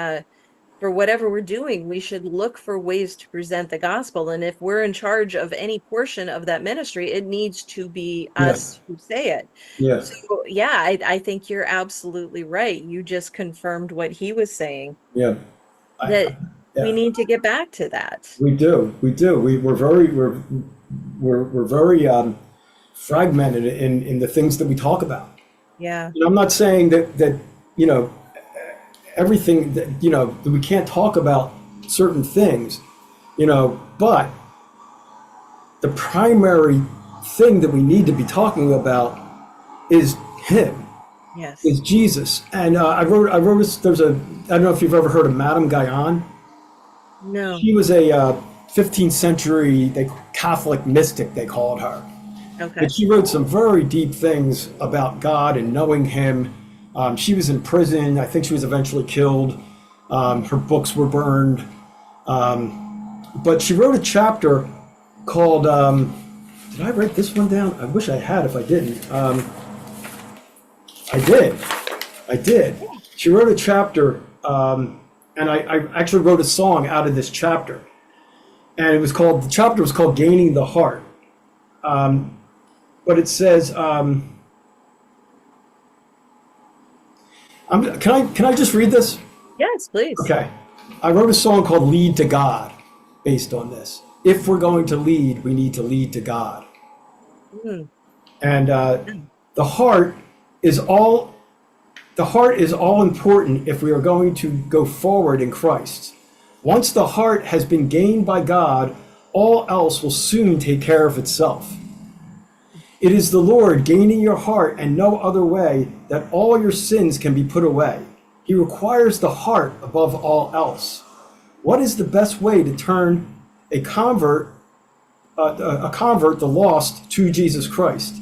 for whatever we're doing. We should look for ways to present the gospel, and if we're in charge of any portion of that ministry, it needs to be us who say it. Yeah. So yeah, I think you're absolutely right. You just confirmed what he was saying. Yeah. That we need to get back to that. We do. We're very fragmented in the things that we talk about. Yeah. I'm not saying that everything that that we can't talk about certain things, but the primary thing that we need to be talking about is him. Yes. Is Jesus. And I wrote there's I don't know if you've ever heard of Madame Guyon. No. She was a 15th century Catholic mystic, they called her. Okay. But she wrote some very deep things about God and knowing him. She was in prison. I think she was eventually killed. Her books were burned. But she wrote a chapter called, did I write this one down? I wish I had if I didn't. I did. She wrote a chapter, and I actually wrote a song out of this chapter. And the chapter was called Gaining the Heart. But it says, can I just read this? Yes, please. Okay. I wrote a song called Lead to God based on this. If we're going to lead, we need to lead to God. Mm. And the heart is all important if we are going to go forward in Christ. Once the heart has been gained by God, all else will soon take care of itself. It is the Lord gaining your heart and no other way that all your sins can be put away. He requires the heart above all else. What is the best way to turn a convert, the lost, to Jesus Christ?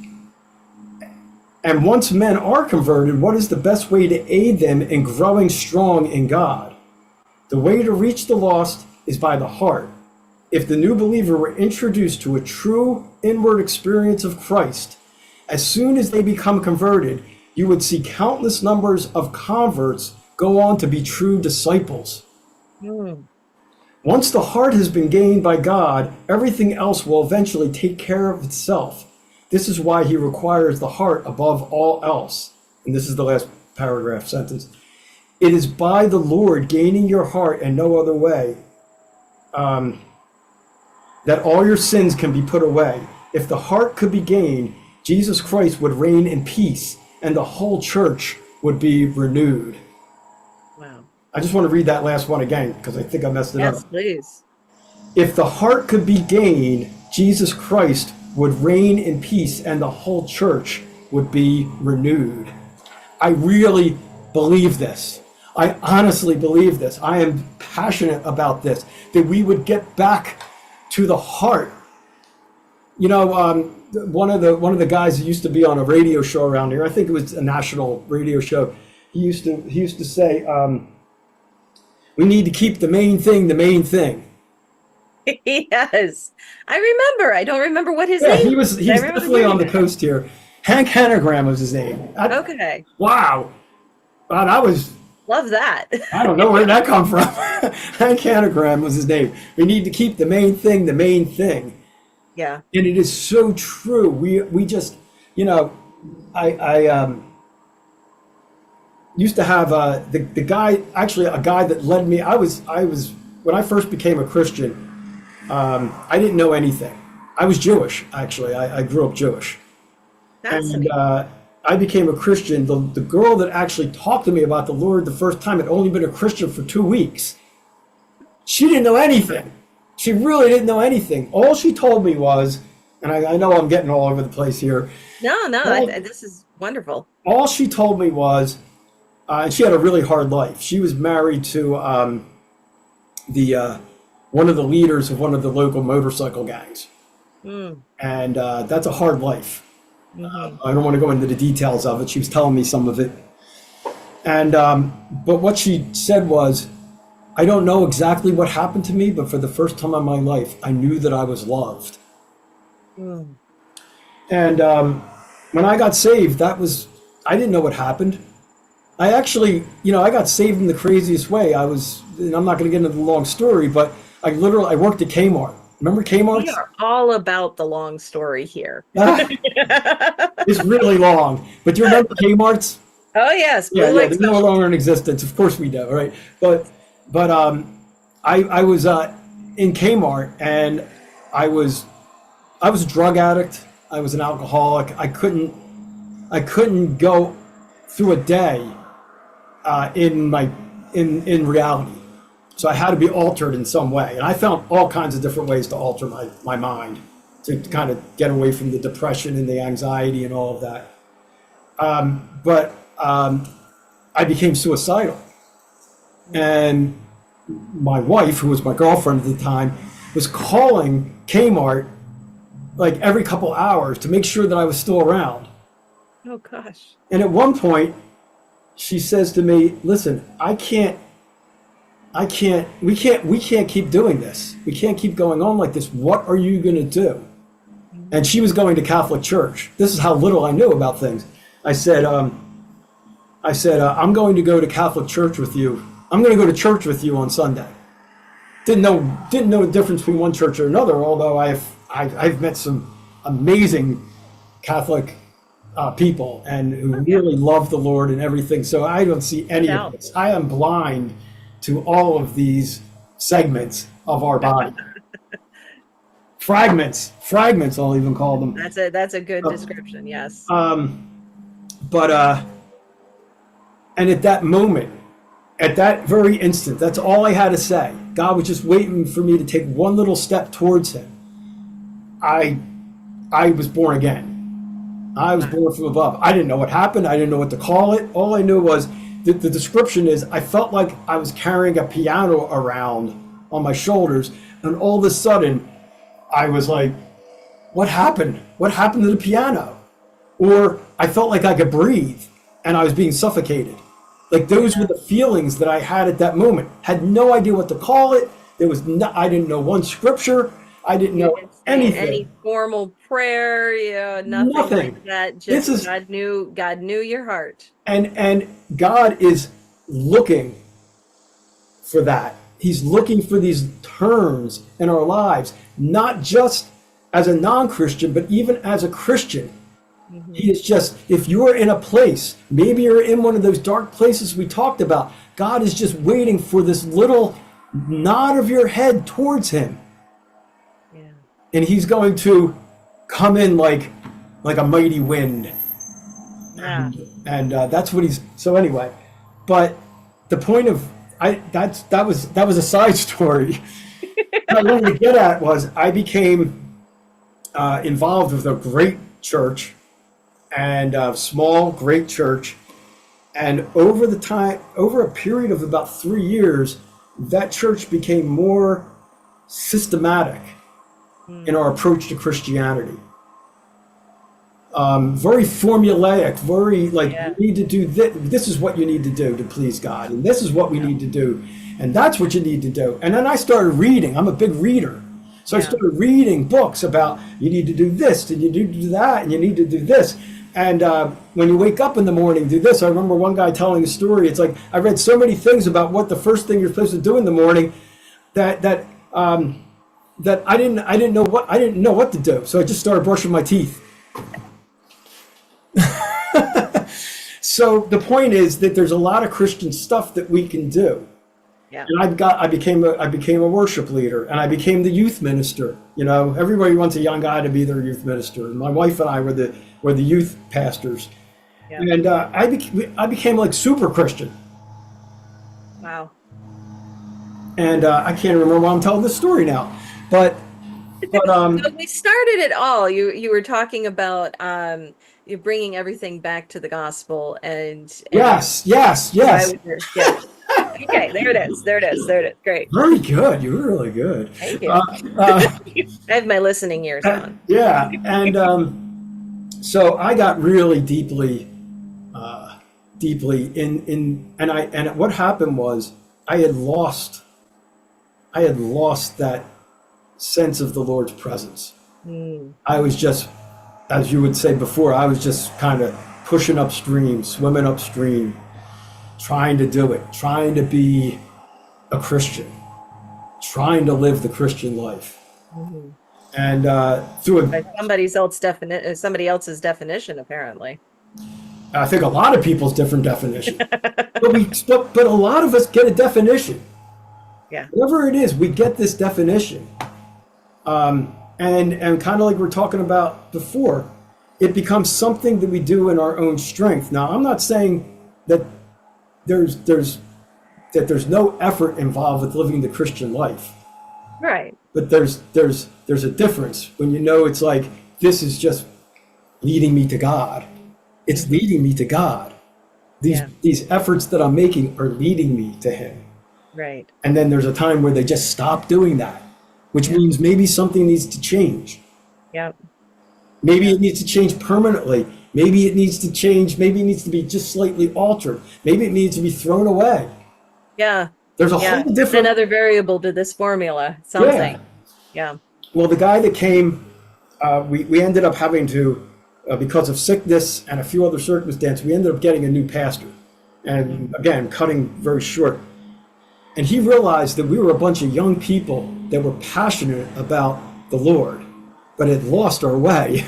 And once men are converted, what is the best way to aid them in growing strong in God? The way to reach the lost is by the heart. If the new believer were introduced to a true inward experience of Christ, as soon as they become converted, you would see countless numbers of converts go on to be true disciples. Mm. Once the heart has been gained by God, everything else will eventually take care of itself. This is why he requires the heart above all else. And this is the last paragraph sentence. It is by the Lord gaining your heart and no other way that all your sins can be put away. If the heart could be gained, Jesus Christ would reign in peace and the whole church would be renewed. Wow. I just want to read that last one again because I think I messed it up. Yes, please. If the heart could be gained, Jesus Christ would reign in peace and the whole church would be renewed. I really believe this. I honestly believe this. I am passionate about this, that we would get back to the heart. One of the guys that used to be on a radio show around here, I think it was a national radio show, he used to say, we need to keep the main thing the main thing. Yes, I remember. I don't remember what his Yeah, name. he's definitely on the coast here. Hank Hanegram was his name. Okay. Wow. That was. Love that. I don't know where that come from. Hank Hanegram was his name. We need to keep the main thing the main thing. Yeah. And it is so true. We just, I used to have the guy, actually a guy that led me. I was when I first became a Christian. I didn't know anything. I was Jewish, actually. I grew up Jewish. And I became a Christian. The girl that actually talked to me about the Lord the first time had only been a Christian for 2 weeks. She didn't know anything. She really didn't know anything. All she told me was, and I know I'm getting all over the place here. No, this is wonderful. All she told me was, and she had a really hard life. She was married to one of the leaders of one of the local motorcycle gangs. Mm. and that's a hard life. Mm-hmm. I don't want to go into the details of it. She was telling me some of it, and but what she said was, I don't know exactly what happened to me, but for the first time in my life, I knew that I was loved. Mm. And when I got saved, I didn't know what happened. I actually, I got saved in the craziest way. And I'm not going to get into the long story, but I worked at Kmart. Remember We Kmart? are all about the long story here. It's really long. But do you remember Kmart's? Oh yes, Yeah, Blue yeah, Lake they're no longer in existence. Of course we do, right? But I was in Kmart, and I was I was a drug addict. I was an alcoholic. I couldn't go through a day in reality. So I had to be altered in some way, and I found all kinds of different ways to alter my mind to kind of get away from the depression and the anxiety and all of that. But I became suicidal, and my wife, who was my girlfriend at the time, was calling Kmart like every couple hours to make sure that I was still around. Oh gosh. And at one point, she says to me, "Listen, we can't keep doing this. We can't keep going on like this. What are you going to do?" And she was going to Catholic church. This is how little I knew about things. I said, I'm going to go to Catholic church with you. I'm going to go to church with you on Sunday. Didn't know the difference between one church or another. Although I've met some amazing Catholic people and who really love the Lord and everything. So I don't see any of this. I am blind to all of these segments of our body. Fragments, I'll even call them. That's a good description. Yes. But and at that moment, at that very instant, that's all I had to say. God was just waiting for me to take one little step towards Him. I was born again. I was born from above. I didn't know what happened. I didn't know what to call it. All I knew was that the description is I felt like I was carrying a piano around on my shoulders, and all of a sudden, I was like, what happened? What happened to the piano? Or I felt like I could breathe and I was being suffocated. Like those were the feelings that I had at that moment. Had no idea what to call it. I didn't know one scripture. I didn't know anything. Any formal prayer, nothing like that. Just God knew your heart. And God is looking for that. He's looking for these turns in our lives, not just as a non-Christian, but even as a Christian. Mm-hmm. He is just, if you're in a place, maybe you're in one of those dark places we talked about, God is just waiting for this little nod of your head towards Him. Yeah. And He's going to come in like a mighty wind. Yeah. And that's what so anyway, but the point of, that was a side story. What I wanted to get at was I became involved with a great church and a small great church, and over a period of about 3 years, that church became more systematic in our approach to Christianity. Very formulaic, very like, you need to do this. This is what you need to do to please God, and this is what we need to do, and that's what you need to do. And then I started reading. I'm a big reader, so I started reading books about you need to do this, and you need to do that, and you need to do this. And when you wake up in the morning, do this. I remember one guy telling a story. It's like I read so many things about what the first thing you're supposed to do in the morning that I didn't know what to do. So I just started brushing my teeth. So the point is that there's a lot of Christian stuff that we can do. Yeah. And I became a worship leader, and I became the youth minister. Everybody wants a young guy to be their youth minister. And my wife and I were the youth pastors. Yeah. And I became like super Christian. Wow. And I can't remember why I'm telling this story now, but so we started it all. You were talking about you're bringing everything back to the gospel, and yes. Yeah. Okay, there it is. There it is. There it is. Great. Very good. You were really good. Thank you. Uh, I have my listening ears on. yeah, and so I got really deeply in, and what happened was I had lost that sense of the Lord's presence. Mm. I was just, as you would say before, I was just kind of pushing upstream, swimming upstream, trying to do it, trying to be a Christian, trying to live the Christian life. Mhm. And through By somebody else's definition, apparently. I think a lot of people's different definition, but a lot of us get a definition. Yeah. Whatever it is, we get this definition, and kind of like we're talking about before, it becomes something that we do in our own strength. Now, I'm not saying that there's no effort involved with living the Christian life. Right. But there's a difference when you know it's like this is just leading me to God. It's leading me to God. These efforts that I'm making are leading me to Him. Right. And then there's a time where they just stop doing that, which means maybe something needs to change. Yep. Maybe it needs to change permanently. Maybe it needs to change. Maybe it needs to be just slightly altered. Maybe it needs to be thrown away. Yeah. There's a whole different another variable to this formula. Something. Yeah. Well, the guy that came, we ended up having to, because of sickness and a few other circumstances, we ended up getting a new pastor. And again, cutting very short. And he realized that we were a bunch of young people that were passionate about the Lord, but had lost our way.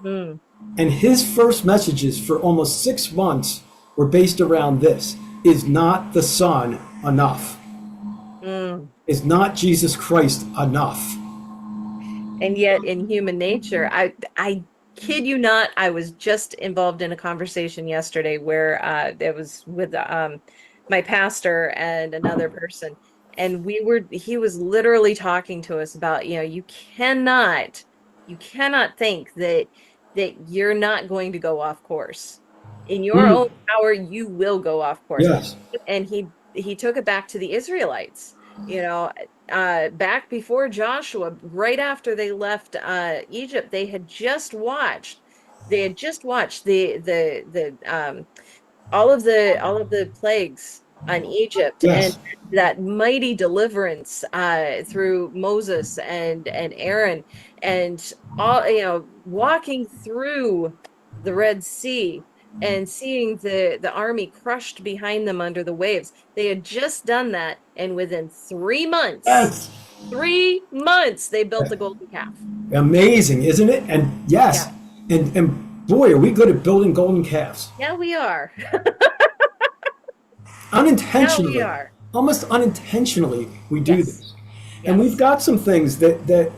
Mm. And his first messages for almost 6 months were based around this. Is not the Son enough? Mm. Is not Jesus Christ enough? And yet in human nature, I kid you not, I was just involved in a conversation yesterday where it was with my pastor and another person. And he was literally talking to us about, you cannot think that you're not going to go off course. In your own power, you will go off course. Yes. And he took it back to the Israelites, back before Joshua, right after they left Egypt, they had just watched the all of the plagues on Egypt, Yes. and that mighty deliverance through Moses and Aaron, and all, walking through the Red Sea and seeing the army crushed behind them under the waves. They had just done that, and within 3 months, Yes. 3 months, they built the golden calf. Amazing, isn't it? And yes, and boy, are we good at building golden calves. Yeah, we are. Unintentionally, Yeah, we are. almost unintentionally, we do this. And Yes. we've got some things that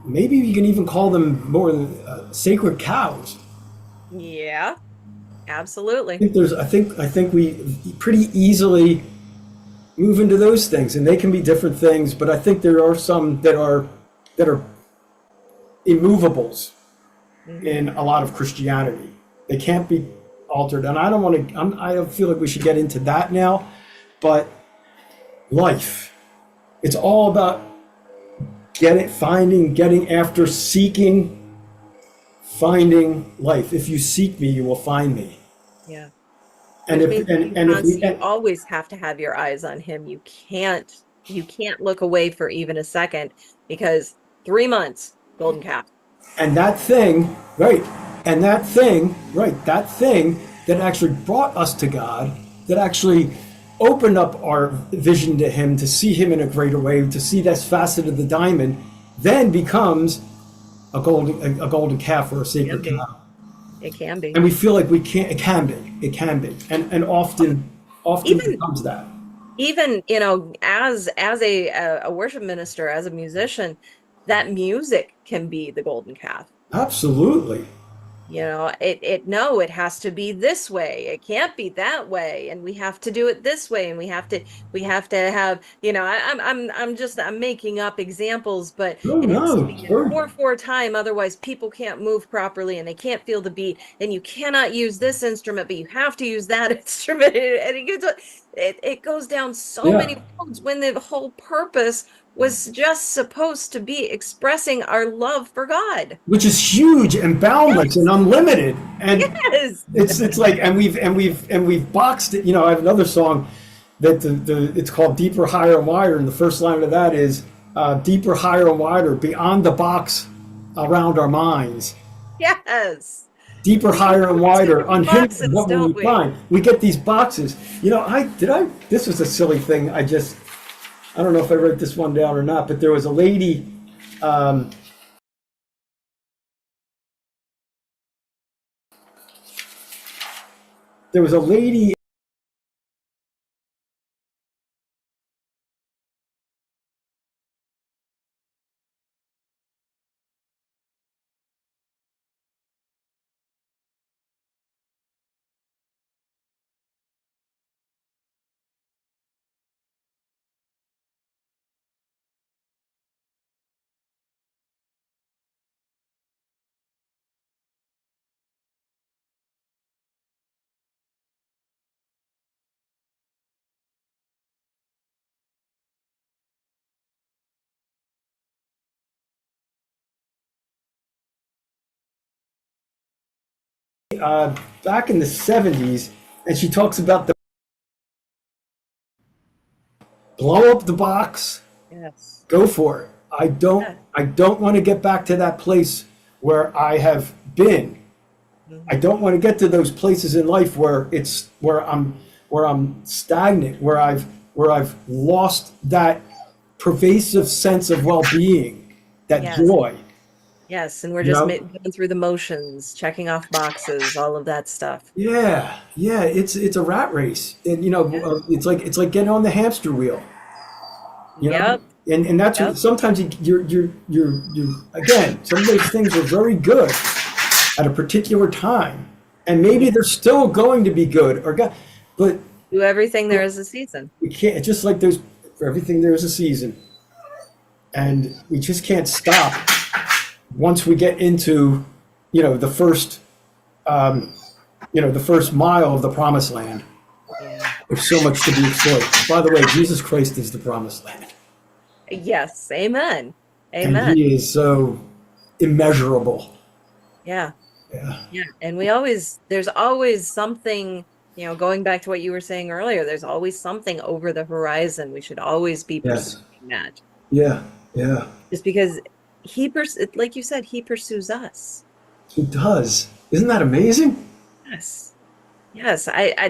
maybe you can even call them more sacred cows. Yeah, absolutely. I think we pretty easily move into those things, and they can be different things. But I think there are some that are immovables in a lot of Christianity. They can't be altered, and I don't feel like we should get into that now. But life, it's all about getting after, seeking, finding life. If you seek me, you will find me. Yeah. And You always have to have your eyes on him. You can't look away for even a second, because 3 months, golden calf. and that thing, right, that thing that actually brought us to God, that actually opened up our vision to Him, to see Him in a greater way, to see this facet of the diamond, then becomes a golden calf or a sacred cow. It can be. And we feel like we can't. It can be, and often Even- becomes that. Even, as a worship minister, as a musician, that music can be the golden calf. Absolutely. No, it has to be this way. It can't be that way. And we have to do it this way. And we have to have, I'm making up examples, but Oh it has to no, be it's in very 4/4 time. Otherwise, people can't move properly and they can't feel the beat. And you cannot use this instrument, but you have to use that instrument. And it goes down so yeah. many roads when the whole purpose was just supposed to be expressing our love for God. Which is huge and boundless and Yes. unlimited. And Yes. it's like, and we've boxed it. I have another song that it's called Deeper, Higher, and Wider, and the first line of that is deeper, higher, and wider, beyond the box around our minds. Yes. Deeper, We higher, and always get wider, these unhindered. boxes, What will we don't we? find? We get these boxes. This was a silly thing. I don't know if I wrote this one down or not, but there was a lady. Um, there was a lady back in the '70s, and she talks about the blow up the box, Yes. go for it. I don't Yeah. I don't want to get back to that place where I have been. I Mhm. don't want to get to those places in life where I'm stagnant, where I've lost that pervasive sense of well-being, that Yes. joy. Yes. And we're You just know? going through the motions, checking off boxes, all of that stuff. Yeah, yeah. It's a rat race, and Yeah. it's like getting on the hamster wheel. You know, Yep. and that's what Yep. sometimes you're again. Some of those things are very good at a particular time, and maybe Yeah. they're still going to be good or good, but Do everything there is a season. we can't. It's just like there's for everything there's a season, and we just can't stop once we get into the first the first mile of the promised land. Yeah. There's so much to be explored. By the way, Jesus Christ is the promised land, Yes. Amen. and Amen. He is so immeasurable. Yeah. Yeah. Yeah. And there's always something, going back to what you were saying earlier, there's always something over the horizon. We should always be pursuing Yes. that. Yeah. Yeah. Just because like you said, he pursues us. He does. Isn't that amazing? Yes. Yes.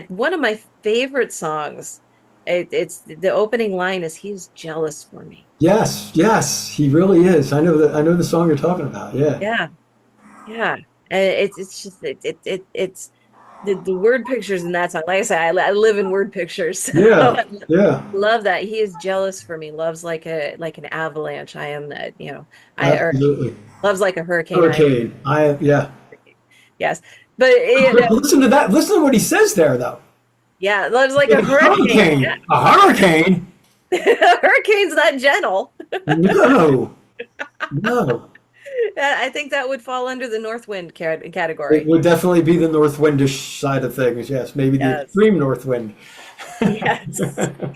One of my favorite songs, it's the opening line is he's jealous for me. Yes. Yes. He really is. I know the song you're talking about. Yeah. Yeah. Yeah. And it's just it's the word pictures in that song. Like I said, I live in word pictures. So Yeah. I Yeah. love that. He is jealous for me. Loves like an avalanche. I am that, or Absolutely. loves like a hurricane. I am. Hurricane. Yeah. Yes. But Listen to that. Listen to what he says there, though. yeah, loves like A a hurricane. Yeah. hurricane. A hurricane. Hurricane's not gentle. No. No. I think that would fall under the north wind It category. would definitely be the north windish side of things. Yes. Maybe the Yes. extreme north wind. Yes.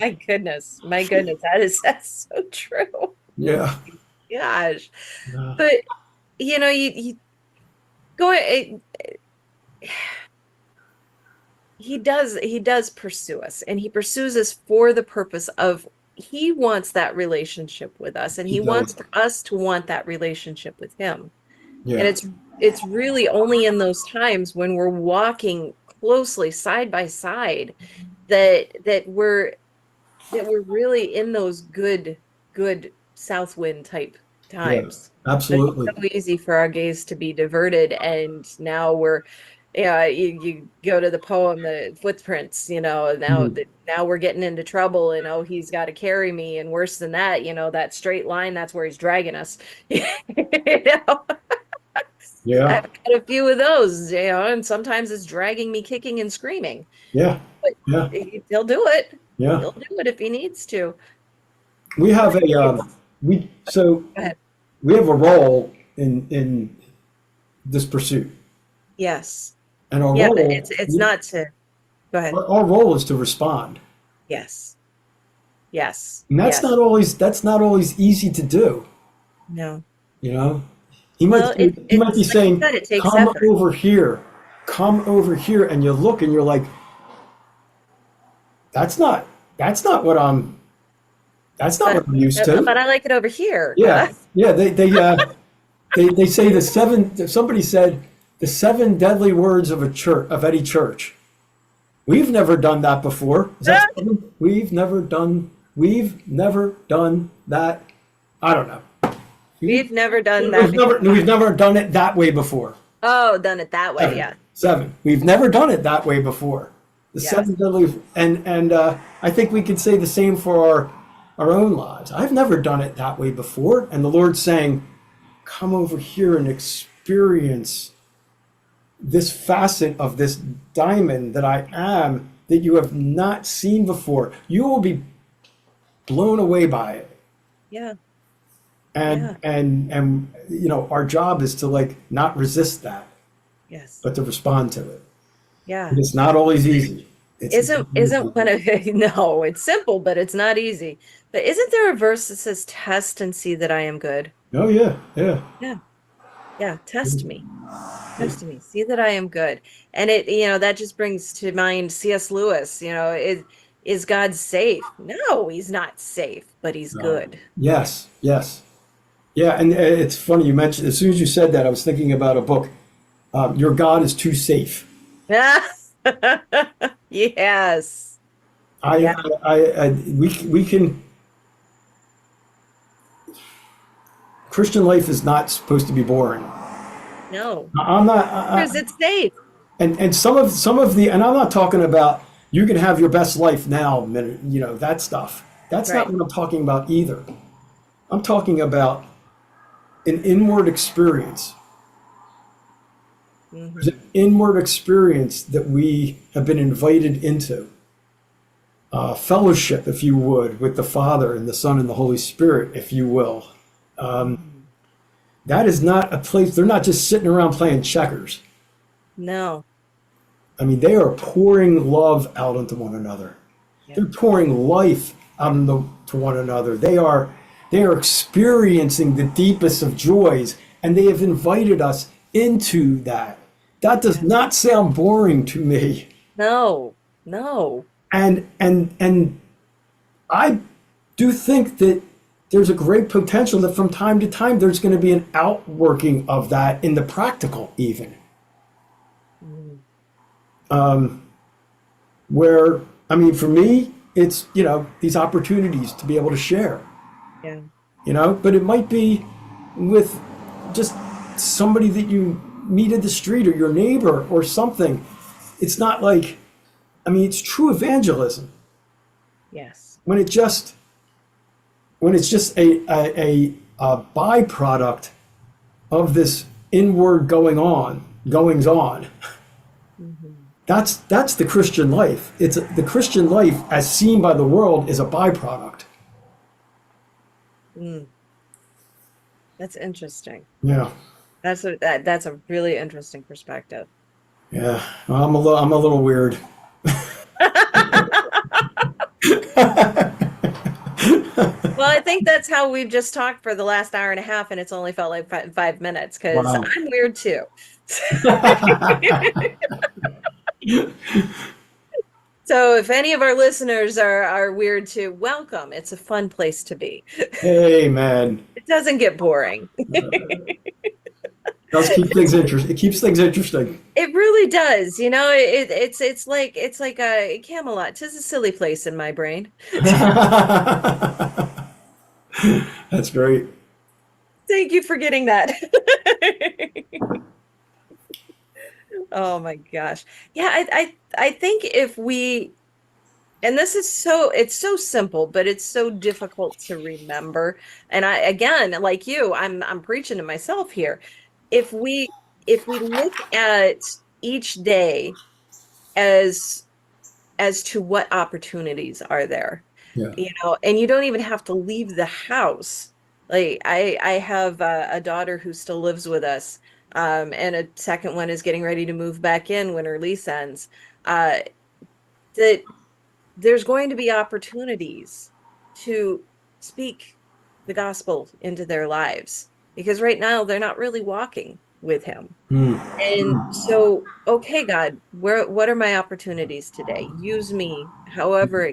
My goodness. My goodness. That's so true. Yeah. Gosh. Yeah. But you go he does pursue us, and he pursues us for the purpose of he wants that relationship with us, and He he wants does. for us to want that relationship with him. And Yeah. it's really only in those times when we're walking closely side by side that we're really in those good south wind type Yeah. times. But it's Absolutely. so easy for our gaze to be diverted, and now we're yeah, you go to the poem, the footprints, Mhm. now we're getting into trouble, and oh, he's got to carry me, and worse than that, that straight line, that's where he's dragging us. You know? Yeah. I've got a few of those, and sometimes it's dragging me kicking and screaming. Yeah. But Yeah. he'll do it. Yeah. He'll do it if he needs to. We What have about a you? we so Go ahead. we have a role in this pursuit, Yes. and our Yeah, but role it's not to go ahead. our role is to respond, Yes. Yes. and Yes. that's not always easy to do. No. You know, Well, he might be it's like you saying, said, it takes "Come effort. over here, come over here," and you look and you're like, "That's not what I'm used to." But I like it over here. Yeah, yeah. They say the seven. Somebody said the seven deadly words of a church of any church. We've never done that before. Is that seven? We've never done that. I don't know. We've never done that before. We've never done it that way before. Oh, done it that way. Seven. Yeah. Seven. We've never done it that way before. The Yes. seven deadly, and I think we could say the same for our own lives. I've never done it that way before, and the Lord's saying, "Come over here and experience this facet of this diamond that I am that you have not seen before. You will be blown away by it." Yeah. And Yeah. and our job is to like not resist that, Yes. but to respond to it. Yeah. And it's not always easy. It's not Isn't easy. one of no, it's simple, but it's not easy. But isn't there a verse that says, "Test and see that I am good"? Oh yeah, yeah. Yeah. Yeah. Test me. Test me. See that I am good. And that just brings to mind C.S. Lewis. Is God safe? No, he's not safe, but he's good. Yes, yes. Yeah, and it's funny you mentioned, as soon as you said that, I was thinking about a book. Your God is too safe. Yes. I, Yeah. we can. Christian life is not supposed to be boring. No. I'm not. Because it's safe. And some of the, and I'm not talking about you can have your best life now, that stuff. That's not Right. what I'm talking about either. I'm talking about an inward experience. There's an inward experience that we have been invited into. Fellowship, if you would, with the Father and the Son and the Holy Spirit, if you will. That is not a place, they're not just sitting around playing checkers. No. I mean, they are pouring love out into one another. Yeah. They're pouring life out to one another. They are experiencing the deepest of joys, and they have invited us into that. That does not sound boring to me. No. No. And I do think that there's a great potential that from time to time there's going to be an outworking of that in the practical even. Where, I mean, for me, it's, these opportunities to be able to share, Yeah. but it might be with just somebody that you meet in the street or your neighbor or something. It's not like, I mean, it's true evangelism Yes. when it's just a byproduct of this inward goings on. That's the Christian life. It's the Christian life as seen by the world is a byproduct. That's interesting. Yeah, That's a really interesting perspective. yeah. Well, I'm a little weird. Well, I think that's how we've just talked for the last hour and a half, and it's only felt like 5 minutes because Wow. I'm weird too. So if any of our listeners are weird too, welcome. It's a fun place to be. Hey, man. It doesn't get boring. Does keep things interesting. It keeps things interesting. It really does. It's like a Camelot. It's a silly place in my brain. That's great. Thank you for getting that. Oh my gosh. Yeah, I think if we, and this is it's so simple, but it's so difficult to remember. And again, like you, I'm preaching to myself here. if we look at each day as to what opportunities are there, Yeah. and you don't even have to leave the house. Like I have a daughter who still lives with us, and a second one is getting ready to move back in when her lease ends. Uh, that there's going to be opportunities to speak the gospel into their lives because right now they're not really walking with him. Mm. And so, okay, God, what are my opportunities today? Use me however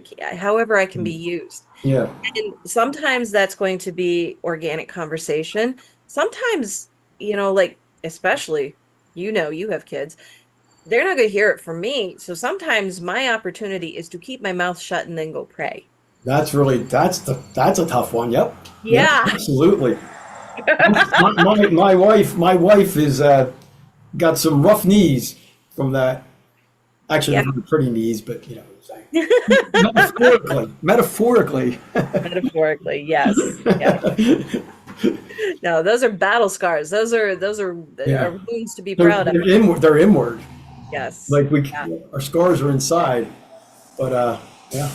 I can be used. Yeah. And sometimes that's going to be organic conversation. Sometimes, like especially, you have kids. They're not going to hear it from me. So sometimes my opportunity is to keep my mouth shut and then go pray. That's a tough one. Yep. Yep. Yeah. Absolutely. My wife is got some rough knees from that. Actually, Yeah. they're pretty knees, but metaphorically. Metaphorically, yes. Yeah. No, those are battle scars. Those are Yeah. wounds to be They're, proud of. they're inward. They're inward. Yes. Like Yeah. our scars are inside, but yeah.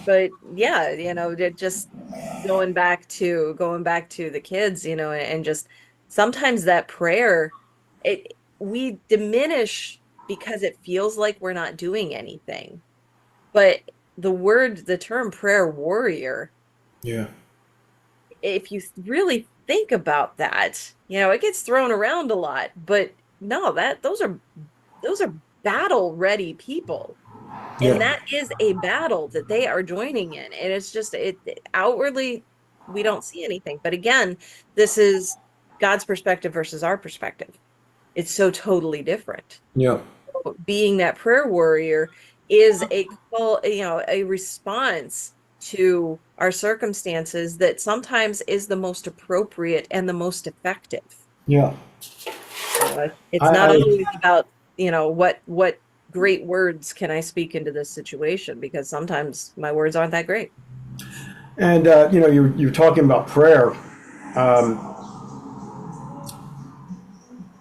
But yeah, just going back to the kids, and just sometimes that prayer, we diminish because it feels like we're not doing anything. But the term prayer warrior, Yeah. if you really think about that, it gets thrown around a lot, but no, those are battle ready people. And Yeah. that is a battle that they are joining in. And it's just outwardly we don't see anything. But again, this is God's perspective versus our perspective. It's so totally different. Yeah. Being that prayer warrior is a call, a response to our circumstances that sometimes is the most appropriate and the most effective. Yeah. It's not I always about, what great words can I speak into this situation, because sometimes my words aren't that great. and you're talking about prayer. Um,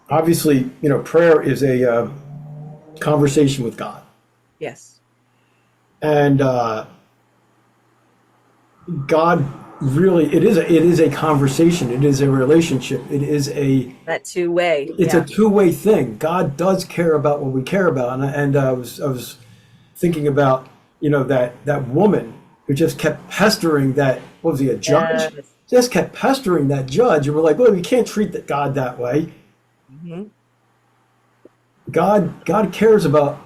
Obviously, prayer is a conversation with God, Yes. and God really it is a conversation. It is a relationship. That two-way. It's Yeah. a two-way thing. God does care about what we care about, and I was thinking about that woman who just kept pestering that, what was he, a judge? Yes. Just kept pestering that judge, and we're like, well, you can't treat God that way. Mhm. God cares about.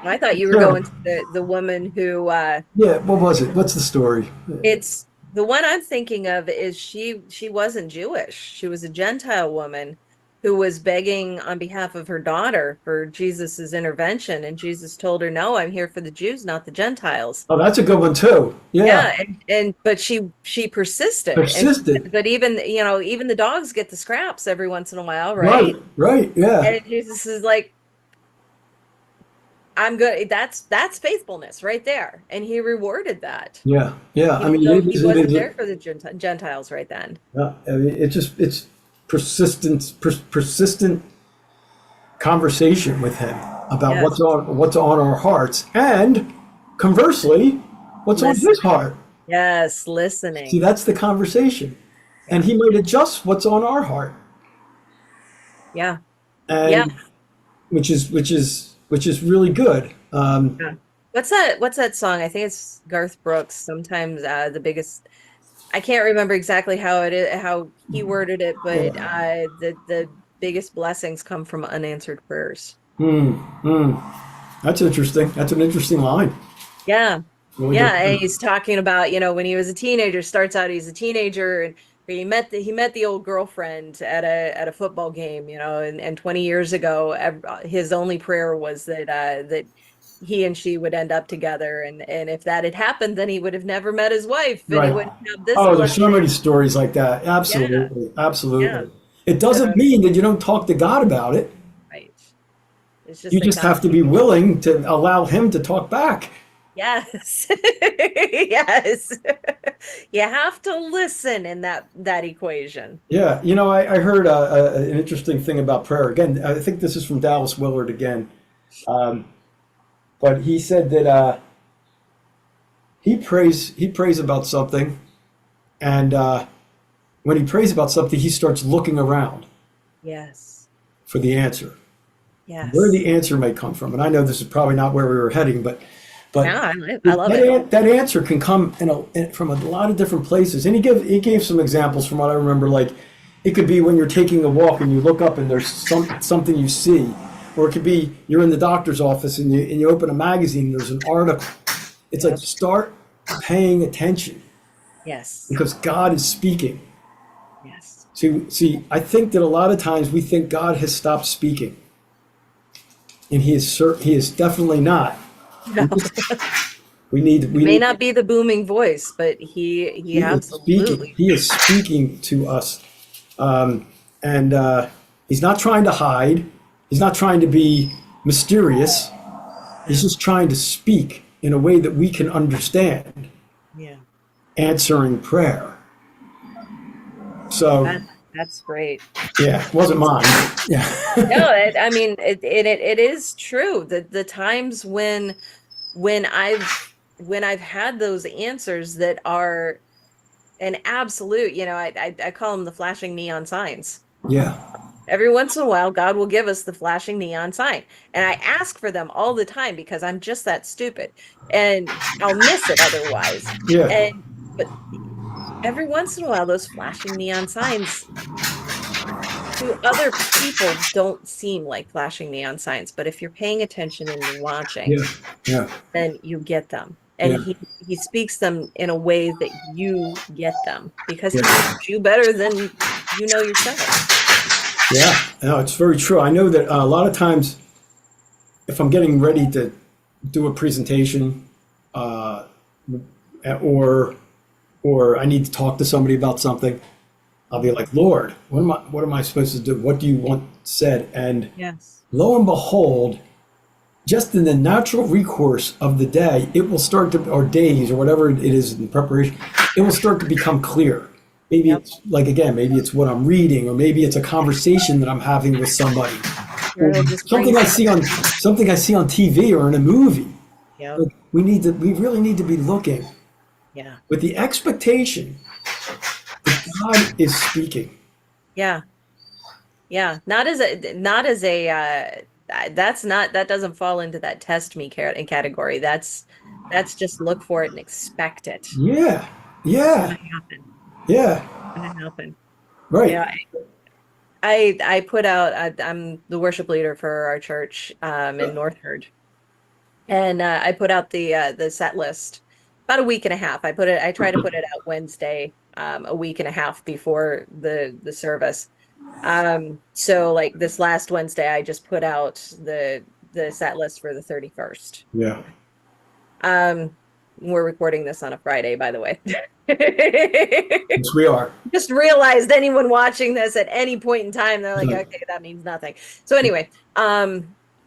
I thought you were Sure. going to the woman who Yeah, what was it? What's the story? it's the one I'm thinking of is she wasn't Jewish. She was a Gentile woman who was begging on behalf of her daughter for Jesus's intervention, and Jesus told her, "No, I'm here for the Jews, not the Gentiles." Oh, that's a good one too. Yeah, Yeah, and but she persisted, persisted. but even the dogs get the scraps every once in a while, Right, right? right. Yeah, And Jesus is like, I'm good. That's faithfulness right there. And he rewarded that, yeah, yeah. I even mean, though it he is. It wasn't is. there for the Gentiles right then. I mean, it's persistent conversation with him about Yes. what's on our hearts, and conversely, what's on Listen. his heart. Yes, See, listening. that's the conversation, and Yeah. he might adjust what's on our heart, Yeah. Yeah. and which is really good. Yeah. What's that song? I think it's Garth Brooks. Sometimes the biggest I can't remember exactly how he worded it, but the biggest blessings come from unanswered prayers. Hmm. Hmm. That's interesting. That's an interesting line. Yeah. Really Yeah, and good. he's talking about, when he was a teenager, starts out he's a teenager, and he met the old girlfriend at a football game, and 20 years ago, his only prayer was that he and she would end up together, and if that had happened, then he would have never met his wife, and he Right. wouldn't have this Oh, there's so blessing. many stories like that. Yeah, Absolutely. yeah. Absolutely. It So, doesn't mean that you don't talk to God about it. right. It's just You that just God, have to be willing to allow him to talk back. Yes. Yes. You have to listen in that equation. Yeah, you know, I heard an interesting thing about prayer. Again, I think this is from Dallas Willard again. Um, but he said that he prays about something, and when he prays about something, he starts looking around Yes. for the answer, where Yes. the answer may come from. And I know this is probably not where we were heading, but Yeah, I love it. that answer can come from a lot of different places. And he gave some examples from what I remember. Like it could be when you're taking a walk and you look up and there's something you see, or it could be you're in the doctor's office and you open a magazine and there's an article. It's like Yep. start paying attention Yes. because God is speaking. Yes. See, I think that a lot of times we think God has stopped speaking, and He is definitely not. No. We May need not be the booming voice, but he He is speaking. absolutely. He is speaking to us, and He's not trying to hide. He's not trying to be mysterious. He's just trying to speak in a way that we can understand, Yeah. answering prayer. So, That's great. yeah, it wasn't mine. Yeah. No, I mean it is true. The times when I've had those answers that are an absolute, I call them the flashing neon signs. Yeah. Every once in a while, God will give us the flashing neon sign. And I ask for them all the time because I'm just that stupid. And I'll miss it otherwise. Yeah. But every once in a while, those flashing neon signs to other people don't seem like flashing neon signs. But if you're paying attention and you're watching, Yeah. Yeah. then you get them. And Yeah. he speaks them in a way that you get them because he Yeah. knows you better than you know yourself. Yeah. No, it's very true. I know that a lot of times, if I'm getting ready to do a presentation, or I need to talk to somebody about something, I'll be like, Lord, what am I supposed to do? What do you want said? And Yes. lo and behold, just in the natural recourse of the day, it will start to, or days, or whatever it is in preparation, it will start to become clear. Maybe Yep. it's like, again, maybe it's what I'm reading, or maybe it's a conversation that I'm having with somebody, Or or it'll just something bring I see on TV or in a movie. Yep. Like, we really need to be looking Yeah. with the expectation that God is speaking. Yeah. Yeah. That doesn't fall into that test me category. That's just look for it and expect it. It's Yeah, yeah, gonna happen. yeah, It's gonna happen. right. Yeah. I put out, I'm the worship leader for our church in Northford. And I put out the set list about a week and a half. I try to put it out Wednesday, a week and a half before the service. So like this last Wednesday, I just put out the set list for the 31st. Yeah. We're recording this on a Friday, by the way. Yes, we are. Just realized anyone watching this at any point in time, they're like, Yeah. okay, that means nothing. So anyway,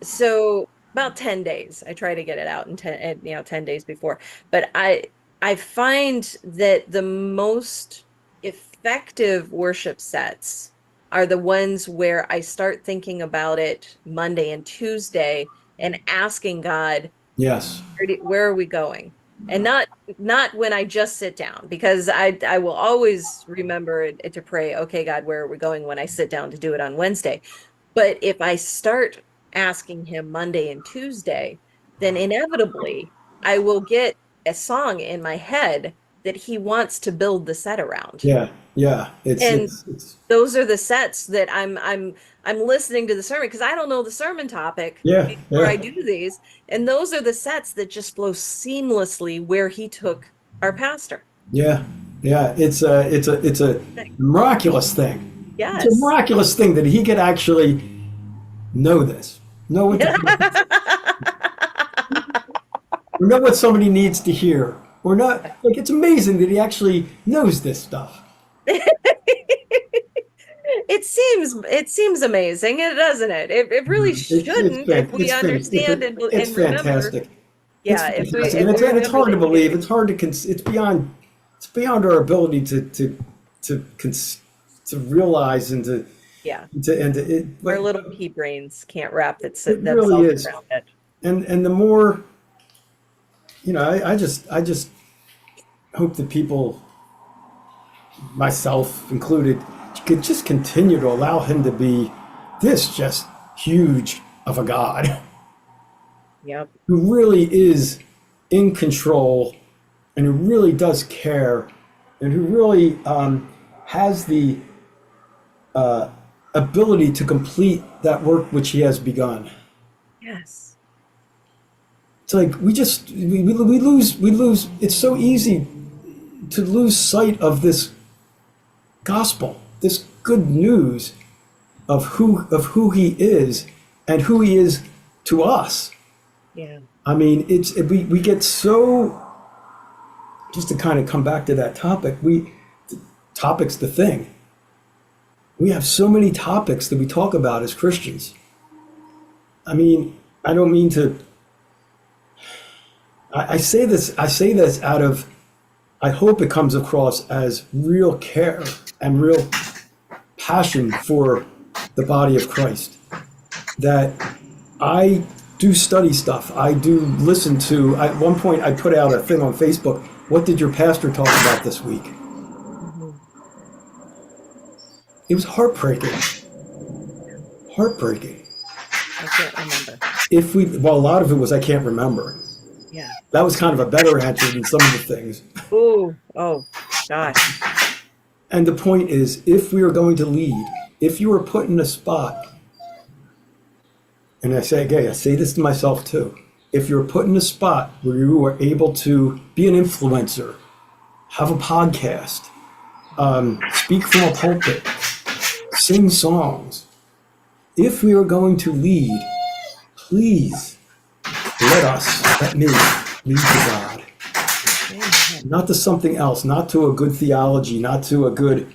so about 10 days, I try to get it out in 10 days before. But I find that the most effective worship sets are the ones where I start thinking about it Monday and Tuesday and asking God, Yes. where are we going? And not when I just sit down, because I will always remember to pray, okay, God, where are we going, when I sit down to do it on Wednesday. But if I start asking him Monday and Tuesday, then inevitably I will get a song in my head that he wants to build the set around. Yeah. Yeah. And those are the sets that I'm listening to the sermon, because I don't know the sermon topic Yeah. before Yeah. I do these. And those are the sets that just flow seamlessly where he took our pastor. Yeah. Yeah. It's a miraculous thing. Yes. It's a miraculous thing that he could actually know this. Know what or know what somebody needs to hear. Or not, like, it's amazing that he actually knows this stuff. It seems amazing, doesn't it? It really shouldn't if we understand and It's remember. fantastic. Yeah, It's if we fantastic, and if we it's remember hard to that believe. too. It's hard to it's beyond our ability to realize and Yeah, but our little pea brains can't wrap it really themselves is. around it. And the more, I just hope that people, myself included, could just continue to allow him to be this just huge of a God Yep. who really is in control and who really does care and who really has the ability to complete that work which he has begun. Yes. It's like we lose. It's so easy to lose sight of this gospel, this good news of who he is and who he is to us. Yeah. I mean, we get so, just to kind of come back to that topic, topic's the thing. We have so many topics that we talk about as Christians. I mean, I don't mean to. I say this out of. I hope it comes across as real care and real passion for the body of Christ. That I do study stuff. I do listen to. At one point, I put out a thing on Facebook. What did your pastor talk about this week? Mhm. It was heartbreaking. Heartbreaking. I can't remember. Well, a lot of it was I can't remember. Yeah. That was kind of a better answer than some of the things. Ooh. Oh, gosh. And the point is, if we are going to lead, if you are put in a spot, and I say this to myself too, if you're put in a spot where you are able to be an influencer, have a podcast, speak from a pulpit, sing songs, if we are going to lead, please let me lead to God. Amen. Not to something else, not to a good theology, not to a good,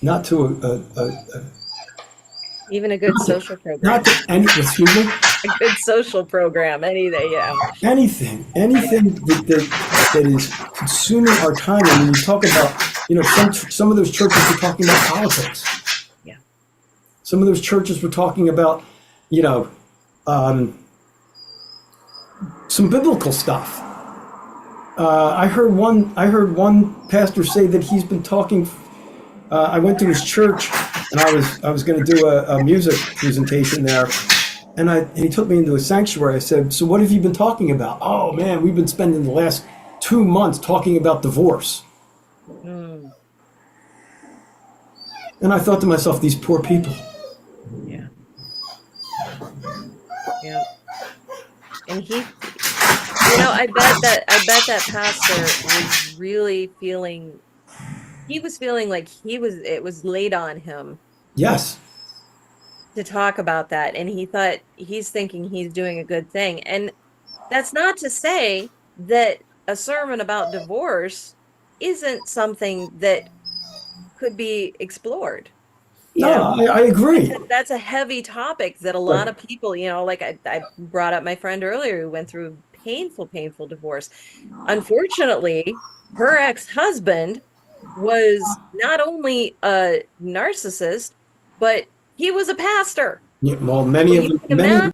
not to Even a good social program. not to any, excuse me, A good social program. Anything. Yeah. anything that is consuming our time. And when you talk about, some of those churches were talking about politics. Yeah. Some of those churches were talking about, some biblical stuff. I heard one pastor say that he's been talking. I went to his church, and I was going to do a music presentation there, and he took me into a sanctuary. I said, "So what have you been talking about?" "Oh man, we've been spending the last 2 months talking about divorce." Mm. And I thought to myself, these poor people. Yeah. Yeah. And I bet that pastor was really feeling. He was feeling like it was laid on him Yes. to talk about that. And he's thinking he's doing a good thing. And that's not to say that a sermon about divorce isn't something that could be explored. No, I agree. That's a heavy topic that a lot of people, like I brought up my friend earlier who went through painful, painful divorce. Unfortunately, her ex-husband was not only a narcissist, but he was a pastor. Yeah, well, So you can imagine